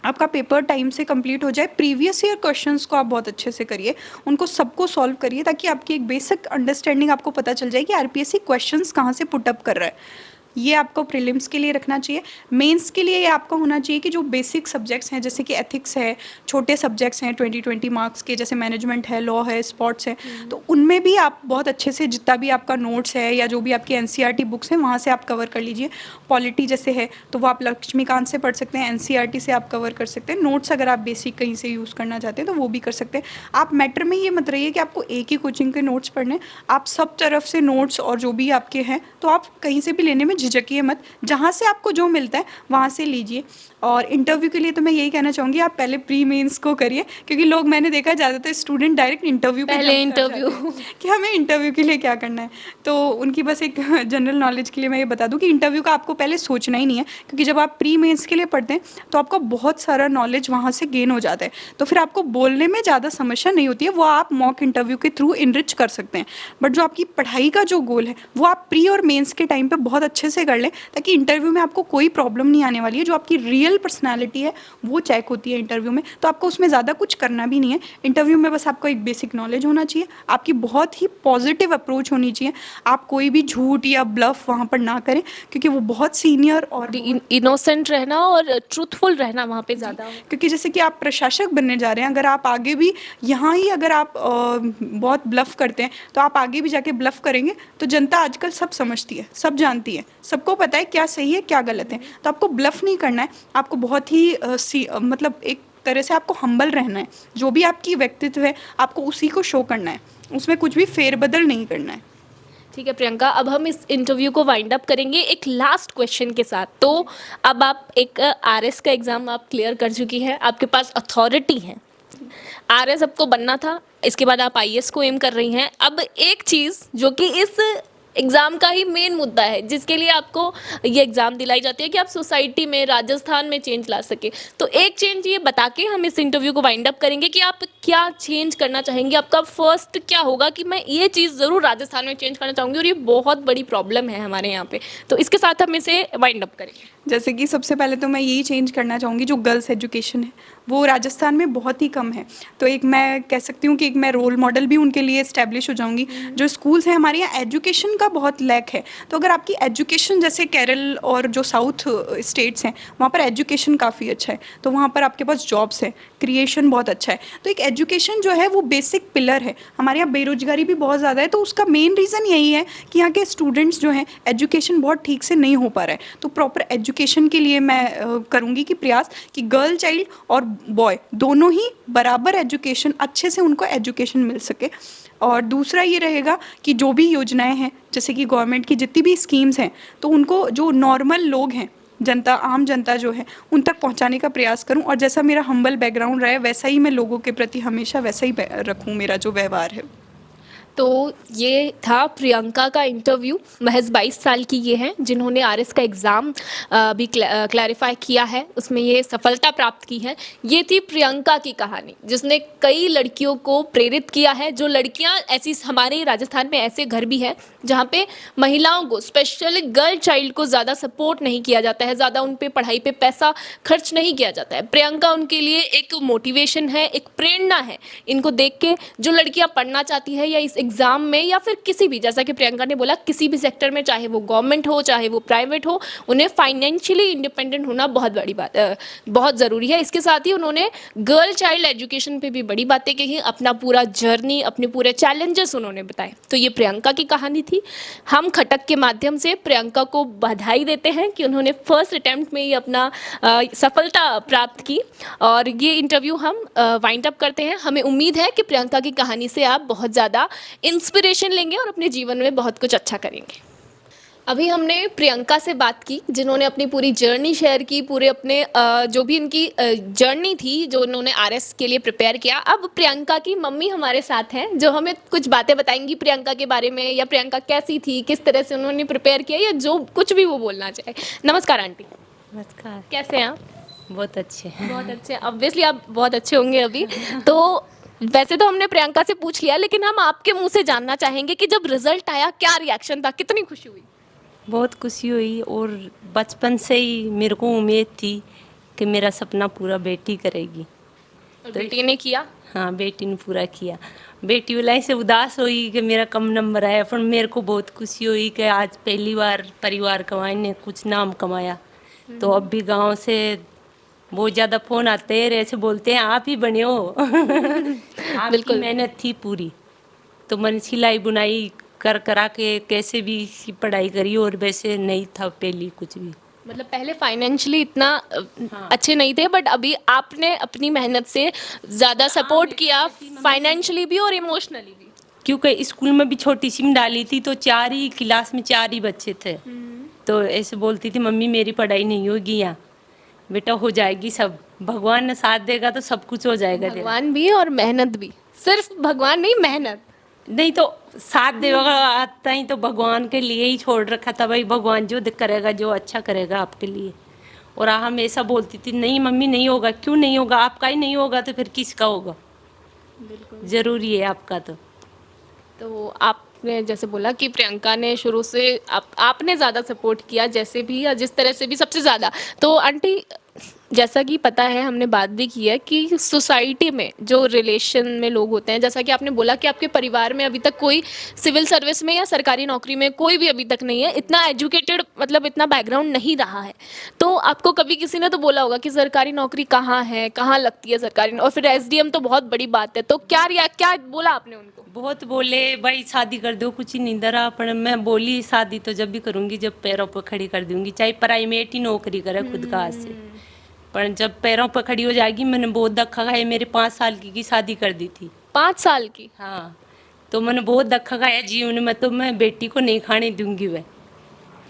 आपका पेपर टाइम से कंप्लीट हो जाए। प्रीवियस ईयर क्वेश्चंस को आप बहुत अच्छे से करिए, उनको सबको सॉल्व करिए, ताकि आपकी एक बेसिक अंडरस्टैंडिंग आपको पता चल जाए कि आरपीएससी क्वेश्चंस कहाँ से पुटअप कर रहा है। ये आपको प्रीलिम्स के लिए रखना चाहिए। मेंस के लिए ये आपका होना चाहिए कि जो बेसिक सब्जेक्ट्स हैं, जैसे कि एथिक्स है, छोटे सब्जेक्ट्स हैं 20-20 मार्क्स के, जैसे मैनेजमेंट है, लॉ है, स्पोर्ट्स है, तो उनमें भी आप बहुत अच्छे से जितना भी आपका नोट्स है या जो भी आपकी एनसीईआरटी बुक्स हैं वहाँ से आप कवर कर लीजिए। पॉलिटी जैसे है तो वो आप लक्ष्मीकांत से पढ़ सकते हैं, एनसीईआरटी से आप कवर कर सकते हैं। नोट्स अगर आप बेसिक कहीं से यूज़ करना चाहते हैं तो वो भी कर सकते हैं। आप मैटर में ये मत रहिए कि आपको एक ही कोचिंग के नोट्स पढ़ने, आप सब तरफ से नोट्स और जो भी आपके हैं तो आप कहीं से भी लेने में झिझकिए मत, जहाँ से आपको जो मिलता है वहाँ से लीजिए। और इंटरव्यू के लिए तो मैं यही कहना चाहूँगी, आप पहले प्री मेंस को करिए, क्योंकि लोग, मैंने देखा है ज़्यादातर स्टूडेंट डायरेक्ट इंटरव्यू पहले इंटरव्यू कि हमें इंटरव्यू के लिए क्या करना है। तो उनकी बस एक जनरल नॉलेज के लिए मैं ये बता दूं कि इंटरव्यू का आपको पहले सोचना ही नहीं है, क्योंकि जब आप प्री मेंस के लिए पढ़ते हैं तो आपका बहुत सारा नॉलेज वहाँ से गेन हो जाता है, तो फिर आपको बोलने में ज़्यादा समस्या नहीं होती है, वो आप मॉक इंटरव्यू के थ्रू इनरिच कर सकते हैं। बट जो आपकी पढ़ाई का जो गोल है वो आप प्री और मेंस के टाइम पे बहुत अच्छे से कर लें, ताकि इंटरव्यू में आपको कोई प्रॉब्लम नहीं आने वाली है। जो आपकी रियल पर्सनैलिटी है वो चेक होती है इंटरव्यू में, तो आपको उसमें ज़्यादा कुछ करना भी नहीं है। इंटरव्यू में बस आपको एक बेसिक नॉलेज होना चाहिए, आपकी बहुत ही पॉजिटिव अप्रोच होनी चाहिए, आप कोई भी झूठ या ब्लफ वहाँ पर ना करें, क्योंकि वो बहुत सीनियर और इनोसेंट रहना और ट्रूथफुल रहना वहाँ पे ज़्यादा, क्योंकि जैसे कि आप प्रशासक बनने जा रहे हैं, अगर आप आगे भी यहाँ ही अगर आप बहुत ब्लफ करते हैं तो आप आगे भी जाके ब्लफ करेंगे, तो जनता आजकल सब समझती है, सब जानती है, सबको पता है क्या सही है क्या गलत है। तो आपको ब्लफ नहीं करना है, आपको बहुत ही मतलब एक तरह से आपको हम्बल रहना है। जो भी आपकी व्यक्तित्व है आपको उसी को शो करना है, उसमें कुछ भी फेरबदल नहीं करना है। ठीक है प्रियंका, अब हम इस इंटरव्यू को वाइंड अप करेंगे एक लास्ट क्वेश्चन के साथ। तो अब आप एक आरएस का एग्ज़ाम आप क्लियर कर चुकी हैं, आपके पास अथॉरिटी है, आरएस आपको बनना था, इसके बाद आप आईएएस को एम कर रही हैं। अब एक चीज़ जो कि इस एग्ज़ाम का ही मेन मुद्दा है, जिसके लिए आपको ये एग्ज़ाम दिलाई जाती है कि आप सोसाइटी में, राजस्थान में चेंज ला सके, तो एक चेंज ये बता के हम इस इंटरव्यू को वाइंड अप करेंगे कि आप क्या चेंज करना चाहेंगे, आपका फर्स्ट क्या होगा कि मैं ये चीज़ ज़रूर राजस्थान में चेंज करना चाहूँगी और ये बहुत बड़ी प्रॉब्लम है हमारे यहाँ पे। तो इसके साथ हम इसे वाइंड अप करेंगे। जैसे कि सबसे पहले तो मैं यही चेंज करना चाहूँगी, जो गर्ल्स एजुकेशन है वो राजस्थान में बहुत ही कम है। तो एक मैं कह सकती हूँ कि एक मैं रोल मॉडल भी उनके लिए इस्टेब्लिश हो जाऊँगी। जो स्कूल्स हैं हमारे यहाँ, एजुकेशन का बहुत लैक है, तो अगर आपकी एजुकेशन, जैसे केरल और जो साउथ स्टेट्स हैं वहाँ पर एजुकेशन काफ़ी अच्छा है, तो वहाँ पर आपके पास जॉब्स है, क्रिएशन बहुत अच्छा है। तो एक एजुकेशन जो है वो बेसिक पिलर है। हमारे यहाँ बेरोजगारी भी बहुत ज़्यादा है, तो उसका मेन रीज़न यही है कि यहाँ के स्टूडेंट्स जो हैं एजुकेशन बहुत ठीक से नहीं हो पा रहा है। तो प्रॉपर एजुकेशन के लिए मैं करूँगी कि प्रयास कि गर्ल चाइल्ड और बॉय दोनों ही बराबर एजुकेशन, अच्छे से उनको एजुकेशन मिल सके। और दूसरा ये रहेगा कि जो भी योजनाएं हैं, जैसे कि गवर्नमेंट की जितनी भी स्कीम्स हैं, तो उनको जो नॉर्मल लोग हैं जनता, आम जनता जो है उन तक पहुंचाने का प्रयास करूं, और जैसा मेरा हम्बल बैकग्राउंड रहा है वैसा ही मैं लोगों के प्रति हमेशा वैसा ही रखूं मेरा जो व्यवहार है। तो ये था प्रियंका का इंटरव्यू। महज 22 साल की ये हैं जिन्होंने आरएस का एग्ज़ाम भी क्लैरिफाई किया है, उसमें ये सफलता प्राप्त की है। ये थी प्रियंका की कहानी जिसने कई लड़कियों को प्रेरित किया है। जो लड़कियां ऐसी, हमारे राजस्थान में ऐसे घर भी हैं जहाँ पे महिलाओं को, स्पेशली गर्ल चाइल्ड को ज़्यादा सपोर्ट नहीं किया जाता है, ज़्यादा उन पे पढ़ाई पे पैसा खर्च नहीं किया जाता है। प्रियंका उनके लिए एक मोटिवेशन है, एक प्रेरणा है। इनको देख के जो लड़कियां पढ़ना चाहती है या इस एग्ज़ाम में या फिर किसी भी, जैसा कि प्रियंका ने बोला, किसी भी सेक्टर में, चाहे वो गवर्नमेंट हो चाहे वो प्राइवेट हो, उन्हें फाइनेंशियली इंडिपेंडेंट होना बहुत बड़ी बात, बहुत ज़रूरी है। इसके साथ ही उन्होंने गर्ल चाइल्ड एजुकेशन पे भी बड़ी बातें कही, अपना पूरा जर्नी, अपने पूरे चैलेंजेस उन्होंने बताए। तो ये प्रियंका की कहानी थी। हम खटक के माध्यम से प्रियंका को बधाई देते हैं कि उन्होंने फर्स्ट अटेम्प्ट में ही अपना सफलता प्राप्त की। और ये इंटरव्यू हम वाइंड अप करते हैं। हमें उम्मीद है कि प्रियंका की कहानी से आप बहुत ज़्यादा इंस्पिरेशन लेंगे और अपने जीवन में बहुत कुछ अच्छा करेंगे। अभी हमने प्रियंका से बात की जिन्होंने अपनी पूरी जर्नी शेयर की, पूरे अपने जो भी इनकी जर्नी थी जो उन्होंने आरएस के लिए प्रिपेयर किया। अब प्रियंका की मम्मी हमारे साथ हैं जो हमें कुछ बातें बताएंगी प्रियंका के बारे में, या प्रियंका कैसी थी, किस तरह से उन्होंने प्रिपेयर किया, या जो कुछ भी वो बोलना चाहे। नमस्कार आंटी। नमस्कार। कैसे हैं आप? बहुत अच्छे हैं। बहुत अच्छे। ऑब्वियसली आप बहुत अच्छे होंगे अभी। तो वैसे तो हमने प्रियंका से पूछ लिया, लेकिन हम आपके मुंह से जानना चाहेंगे कि जब रिजल्ट आया क्या रिएक्शन था, कितनी खुशी हुई? बहुत खुशी हुई, और बचपन से ही मेरे को उम्मीद थी कि मेरा सपना पूरा बेटी करेगी। और बेटी ने किया? हाँ, बेटी ने पूरा किया। बेटी वाला से उदास हुई कि मेरा कम नंबर आया, पर मेरे को बहुत खुशी हुई कि आज पहली बार परिवार कमाई ने कुछ नाम कमाया। तो अब भी गांव से बहुत ज़्यादा फ़ोन आते हैं, ऐसे बोलते हैं आप ही बने हो। आपकी मेहनत थी पूरी। तो मैंने सिलाई बुनाई करा के कैसे भी पढ़ाई करी, और वैसे नहीं था पहले कुछ भी। मतलब पहले फाइनेंशियली इतना अच्छे नहीं थे, बट अभी आपने अपनी मेहनत से ज़्यादा सपोर्ट किया, फाइनेंशियली भी और इमोशनली भी। क्योंकि स्कूल में भी छोटी सी में डाली थी, तो 4 ही क्लास में 4 ही बच्चे थे। तो ऐसे बोलती थी मम्मी मेरी पढ़ाई नहीं होगी यहाँ, बेटा हो जाएगी, सब भगवान ने साथ देगा तो सब कुछ हो जाएगा। भगवान भी और मेहनत भी, सिर्फ भगवान नहीं मेहनत नहीं तो साथ देगा आता ही तो भगवान के लिए ही छोड़ रखा था भाई, भगवान जो करेगा जो अच्छा करेगा आपके लिए। और हमेशा बोलती थी नहीं मम्मी नहीं होगा, क्यों नहीं होगा, आपका ही नहीं होगा तो फिर किसका होगा, जरूरी है आपका। तो आपने जैसे बोला कि प्रियंका ने शुरू से आपने ज़्यादा सपोर्ट किया, जैसे भी या जिस तरह से भी, सबसे ज़्यादा। तो आंटी, जैसा कि पता है, हमने बात भी की है कि सोसाइटी में जो रिलेशन में लोग होते हैं, जैसा कि आपने बोला कि आपके परिवार में अभी तक कोई सिविल सर्विस में या सरकारी नौकरी में कोई भी अभी तक नहीं है, इतना एजुकेटेड, मतलब इतना बैकग्राउंड नहीं रहा है। तो आपको कभी किसी ने तो बोला होगा कि सरकारी नौकरी कहाँ है, कहाँ लगती है सरकारी, और फिर एसडीएम तो बहुत बड़ी बात है। तो क्या बोला आपने उनको? बहुत बोले भाई शादी कर दो, कुछ ही नहीं डरा, पर मैं बोली शादी तो जब भी करूँगी जब पैरों पर खड़ी कर दूंगी, चाहे प्राइवेट ही नौकरी करे खुद का हाथ से। पर जब पैरों पर खड़ी हो जाएगी, मैंने बहुत धक्का खाया। मेरे 5 साल की शादी कर दी थी। 5 साल की? हाँ, तो मैंने बहुत धक्का खाया जीवन में, तो मैं बेटी को नहीं खाने दूंगी। वह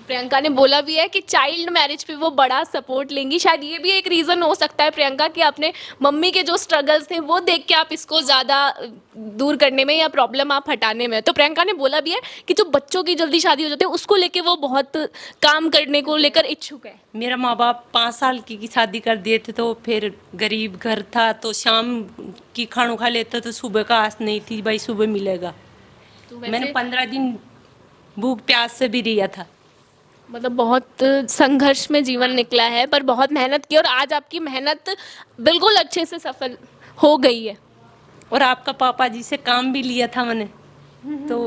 प्रियंका ने बोला भी है कि चाइल्ड मैरिज पे वो बड़ा सपोर्ट लेंगी। शायद ये भी एक रीज़न हो सकता है प्रियंका कि आपने मम्मी के जो स्ट्रगल्स थे वो देख के आप इसको ज़्यादा दूर करने में या प्रॉब्लम आप हटाने में। तो प्रियंका ने बोला भी है कि जो बच्चों की जल्दी शादी हो जाती है उसको लेके वो बहुत काम करने को लेकर इच्छुक है। मेरा माँ बाप 5 साल की शादी कर दिए थे, तो फिर गरीब घर था, तो शाम की खाना खा लेते, तो सुबह का आस नहीं थी भाई सुबह मिलेगा। तो मैंने 15 दिन भूख प्यास से भी रिया था। मतलब बहुत संघर्ष में जीवन निकला है, पर बहुत मेहनत की, और आज आपकी मेहनत बिल्कुल अच्छे से सफल हो गई है। और आपका पापा जी से काम भी लिया था मैंने। तो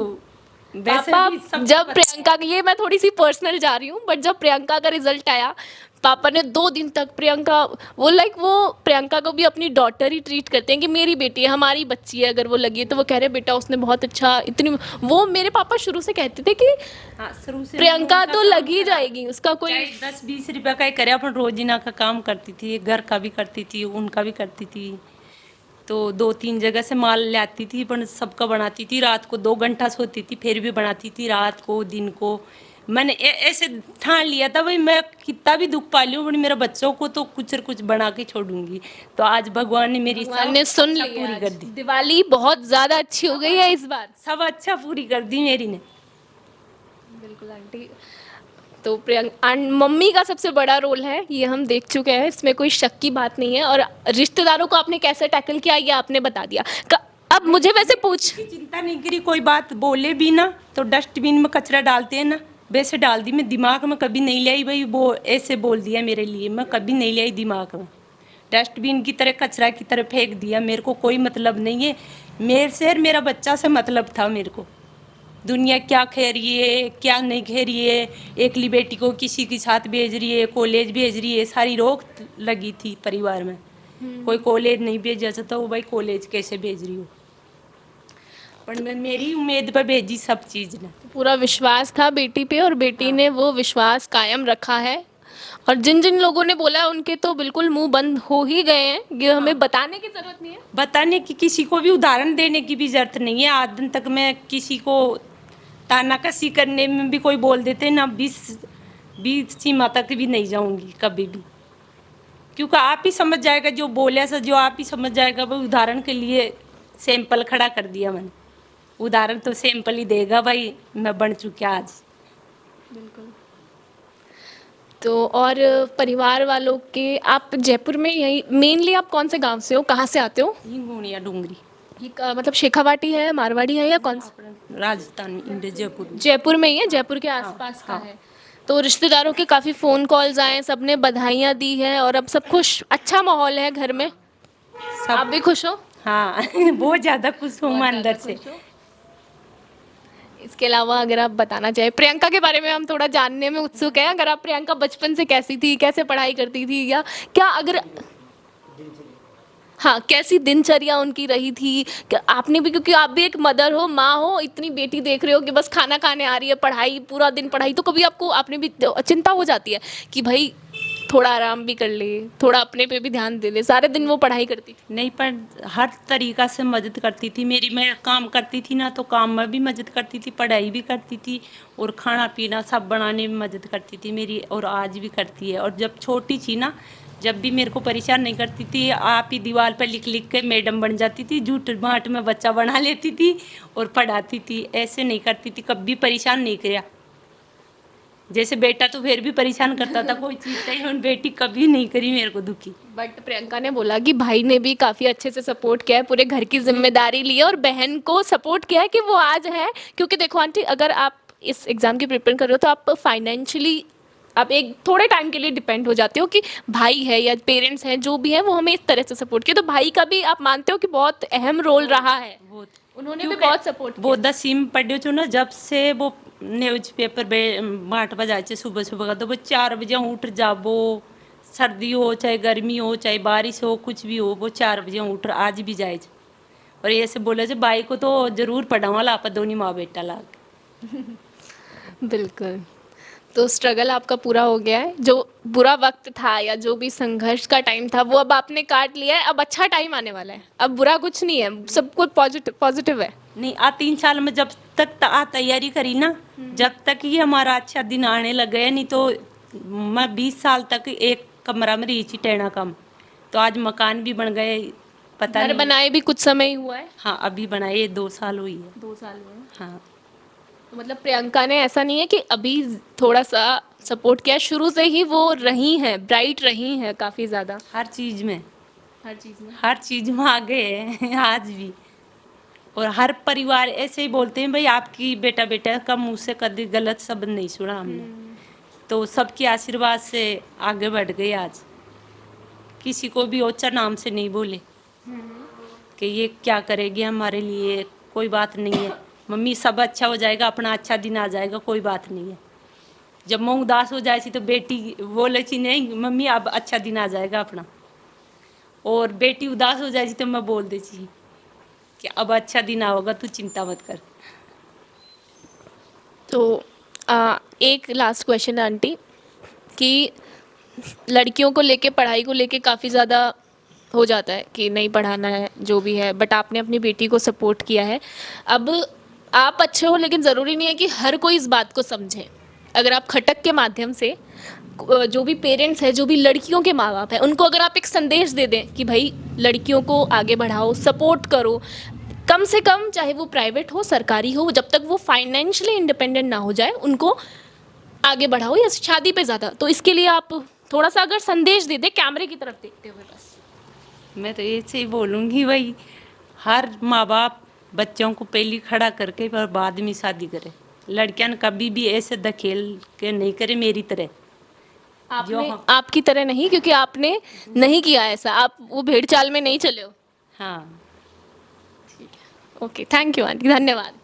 वैसे पापा, भी सब जब प्रियंका, ये मैं थोड़ी सी पर्सनल जा रही हूँ, बट जब प्रियंका का रिजल्ट आया, पापा ने 2 दिन तक प्रियंका, वो प्रियंका को भी अपनी डॉटर ही ट्रीट करते हैं कि मेरी बेटी है, हमारी बच्ची है। अगर वो लगी है तो वो कह रहे बेटा उसने बहुत अच्छा, इतनी, वो मेरे पापा शुरू से कहते थे कि हाँ, शुरू से प्रियंका तो लगी जाएगी, उसका कोई 10-20 रुपये का ही करे, अपन रोजीना का काम करती थी, घर का भी करती थी, उनका भी करती थी। तो 2-3 जगह से माल ले आती थी, पर सबका बनाती थी। रात को 2 घंटा सोती थी, फिर भी बनाती थी, रात को दिन को। मैंने ऐसे ठान लिया था भाई मैं कितना भी दुख पा लूं बट मेरे बच्चों को तो कुछ और कुछ बना के छोड़ूंगी। तो आज भगवान ने मेरी भगवान ने सुन अच्छा लिया पूरी आज। कर दी। दिवाली बहुत ज्यादा अच्छी हो गई है इस बार। सब अच्छा पूरी कर दी मेरी ने। बिल्कुल आंटी। तो प्रियंका मम्मी का सबसे बड़ा रोल है, ये हम देख चुके हैं, इसमें कोई शक की बात नहीं है। और रिश्तेदारों को आपने कैसे टैकल किया ये आपने बता दिया। अब मुझे वैसे पूछ की चिंता नहीं करी, कोई बात बोले भी ना तो डस्टबिन में कचरा डालते हैं ना वैसे डाल दी। मैं दिमाग में कभी नहीं लाई भाई वो ऐसे बोल दिया मेरे लिए, मैं कभी नहीं लाई दिमाग में। डस्टबिन की तरह कचरा की तरह फेंक दिया, मेरे को कोई मतलब नहीं है। मेरे से और मेरा बच्चा से मतलब था मेरे को। दुनिया क्या कह रही है क्या नहीं कह रही है, एकली बेटी को किसी के साथ भेज रही है, कॉलेज भेज रही है, सारी रोक लगी थी परिवार में। कोई कॉलेज नहीं भेजा तो वो भाई कॉलेज कैसे भेज रही हो, पर मैं मेरी उम्मीद पर भेजी सब चीज़ ने। पूरा विश्वास था बेटी पे और बेटी ने वो विश्वास कायम रखा है। और जिन जिन लोगों ने बोला उनके तो बिल्कुल मुंह बंद हो ही गए हैं, ये हमें बताने की जरूरत नहीं है। बताने की किसी को भी उदाहरण देने की भी जरूरत नहीं है। आज दिन तक मैं किसी को तानाकसी करने में भी कोई बोल देते ना 20 सीमा तक भी नहीं जाऊंगी कभी भी, क्योंकि आप ही समझ जाएगा जो बोले सो, जो आप ही समझ जाएगा। वो उदाहरण के लिए सैंपल खड़ा कर दिया मैंने, उदाहरण तो सैंपल ही देगा भाई, मैं बन चुका आज। बिल्कुल। तो और परिवार वालों के, आप जयपुर में यही मेनली आप कौन से गांव से हो, कहाँ से आते हो? हिंगोनिया डूंगरी, ये मतलब शेखावाटी है, मारवाड़ी है या कौन सा? राजस्थान इंडिया जयपुर। जयपुर में ही है, जयपुर के आसपास का है। तो रिश्तेदारों के काफ़ी फ़ोन कॉल्स आए, सबने बधाइयाँ दी है और अब सब खुश, अच्छा माहौल है घर में। आप भी खुश हो? हाँ बहुत ज़्यादा खुश हूँ मैं अंदर से। इसके अलावा अगर आप बताना चाहें प्रियंका के बारे में, हम थोड़ा जानने में उत्सुक हैं। अगर आप प्रियंका बचपन से कैसी थी, कैसे पढ़ाई करती थी, या क्या अगर हाँ कैसी दिनचर्या उनकी रही थी? क्या आपने भी, क्योंकि आप भी एक मदर हो, माँ हो, इतनी बेटी देख रहे हो कि बस खाना खाने आ रही है, पढ़ाई पूरा दिन पढ़ाई, तो कभी आपको, आपने भी चिंता हो जाती है कि भाई थोड़ा आराम भी कर ले, थोड़ा अपने पे भी ध्यान दे ले, सारे दिन वो पढ़ाई करती थी? नहीं, पर हर तरीका से मदद करती थी मेरी। मैं काम करती थी ना तो काम में भी मदद करती थी, पढ़ाई भी करती थी और खाना पीना सब बनाने में मदद करती थी मेरी, और आज भी करती है। और जब छोटी थी ना, जब भी मेरे को परेशान नहीं करती थी, आप ही दीवार पर लिख लिख के मैडम बन जाती थी, झूठ बाँट में बच्चा बना लेती थी और पढ़ाती थी। ऐसे नहीं करती थी, कभी परेशान नहीं किया। जैसे बेटा तो फिर भी परेशान करता था कोई चीज़ चाहिए, और बेटी कभी नहीं करी मेरे को दुखी। बट प्रियंका ने बोला कि भाई ने भी काफ़ी अच्छे से सपोर्ट किया है, पूरे घर की जिम्मेदारी ली है और बहन को सपोर्ट किया है कि वो आज है। क्योंकि देखो आंटी, अगर आप इस एग्ज़ाम की प्रिपेयर कर रहे हो तो आप फाइनेंशियली आप एक थोड़े टाइम के लिए डिपेंड हो जाते हो कि भाई है या पेरेंट्स हैं जो भी हैं वो हमें इस तरह से सपोर्ट किया। तो भाई का भी आप मानते हो कि बहुत अहम रोल रहा है? बहुत, उन्होंने भी बहुत सपोर्ट किया। वो 10वीं में पढ़े थे ना, जब से वो न्यूज पेपर बाँट बजाए सुबह सुबह का, तो वो 4 बजे उठ जाबो, सर्दी हो चाहे गर्मी हो चाहे बारिश हो कुछ भी हो, वो 4 बजे उठ आज भी जाए। और ऐसे बोले भाई को तो जरूर पढ़ावा आप दोनों माँ बेटा लाग। बिल्कुल। तो स्ट्रगल आपका पूरा हो गया है, जो बुरा वक्त था या जो भी संघर्ष का टाइम था वो अब आपने काट लिया है, अब अच्छा टाइम आने वाला है, अब बुरा कुछ नहीं है, सब कुछ पॉजिटिव है। नहीं, 3 साल में जब तक तैयारी करी ना, जब तक ही हमारा अच्छा दिन आने लग गया। नहीं तो मैं 20 साल तक एक कमरा में रही थी, टेढ़ा कम, तो आज मकान भी बन गए। पता घर नहीं, बनाए भी कुछ समय ही हुआ है? हाँ अभी बनाए 2 साल हुई है। 2 साल हुए हैं। हाँ, तो मतलब प्रियंका ने ऐसा नहीं है कि अभी थोड़ा सा सपोर्ट किया, शुरू से ही वो रही हैं, ब्राइट रही हैं काफ़ी ज़्यादा हर चीज़ में, हर चीज़ में। आगे है आज भी। और हर परिवार ऐसे ही बोलते हैं भाई आपकी बेटा का मुँह से कभी गलत शब्द नहीं सुना हमने। तो सबके आशीर्वाद से आगे बढ़ गए आज। किसी को भी ऊंचा नाम से नहीं बोले कि ये क्या करेगी हमारे लिए, कोई बात नहीं है मम्मी, सब अच्छा हो जाएगा, अपना अच्छा दिन आ जाएगा, कोई बात नहीं है। जब मैं उदास हो जाए तो बेटी बोले थी नहीं मम्मी अब अच्छा दिन आ जाएगा अपना, और बेटी उदास हो जाए तो मैं बोल देती कि अब अच्छा दिन आओगा, तू चिंता मत कर। तो एक लास्ट क्वेश्चन आंटी, कि लड़कियों को लेके, पढ़ाई को लेके काफ़ी ज़्यादा हो जाता है कि नहीं पढ़ाना है जो भी है, बट आपने अपनी बेटी को सपोर्ट किया है। अब आप अच्छे हो लेकिन ज़रूरी नहीं है कि हर कोई इस बात को समझे। अगर आप खटक के माध्यम से जो भी पेरेंट्स हैं, जो भी लड़कियों के माँ बाप हैं, उनको अगर आप एक संदेश दे दें कि भाई लड़कियों को आगे बढ़ाओ, सपोर्ट करो, कम से कम चाहे वो प्राइवेट हो सरकारी हो, जब तक वो फाइनेंशियली इंडिपेंडेंट ना हो जाए उनको आगे बढ़ाओ, या शादी पे ज़्यादा, तो इसके लिए आप थोड़ा सा अगर संदेश दे दें कैमरे की तरफ देखते हुए बस। मैं तो ऐसे ही बोलूँगी भाई, हर माँ बाप बच्चों को पहले खड़ा करके और बाद में शादी करे। लड़कियां कभी भी ऐसे धकेल के नहीं करे मेरी तरह। आपने आपकी तरह नहीं, क्योंकि आपने नहीं किया ऐसा, आप वो भेड़ चाल में नहीं चले हो। हाँ। ओके, थैंक यू आंटी, धन्यवाद।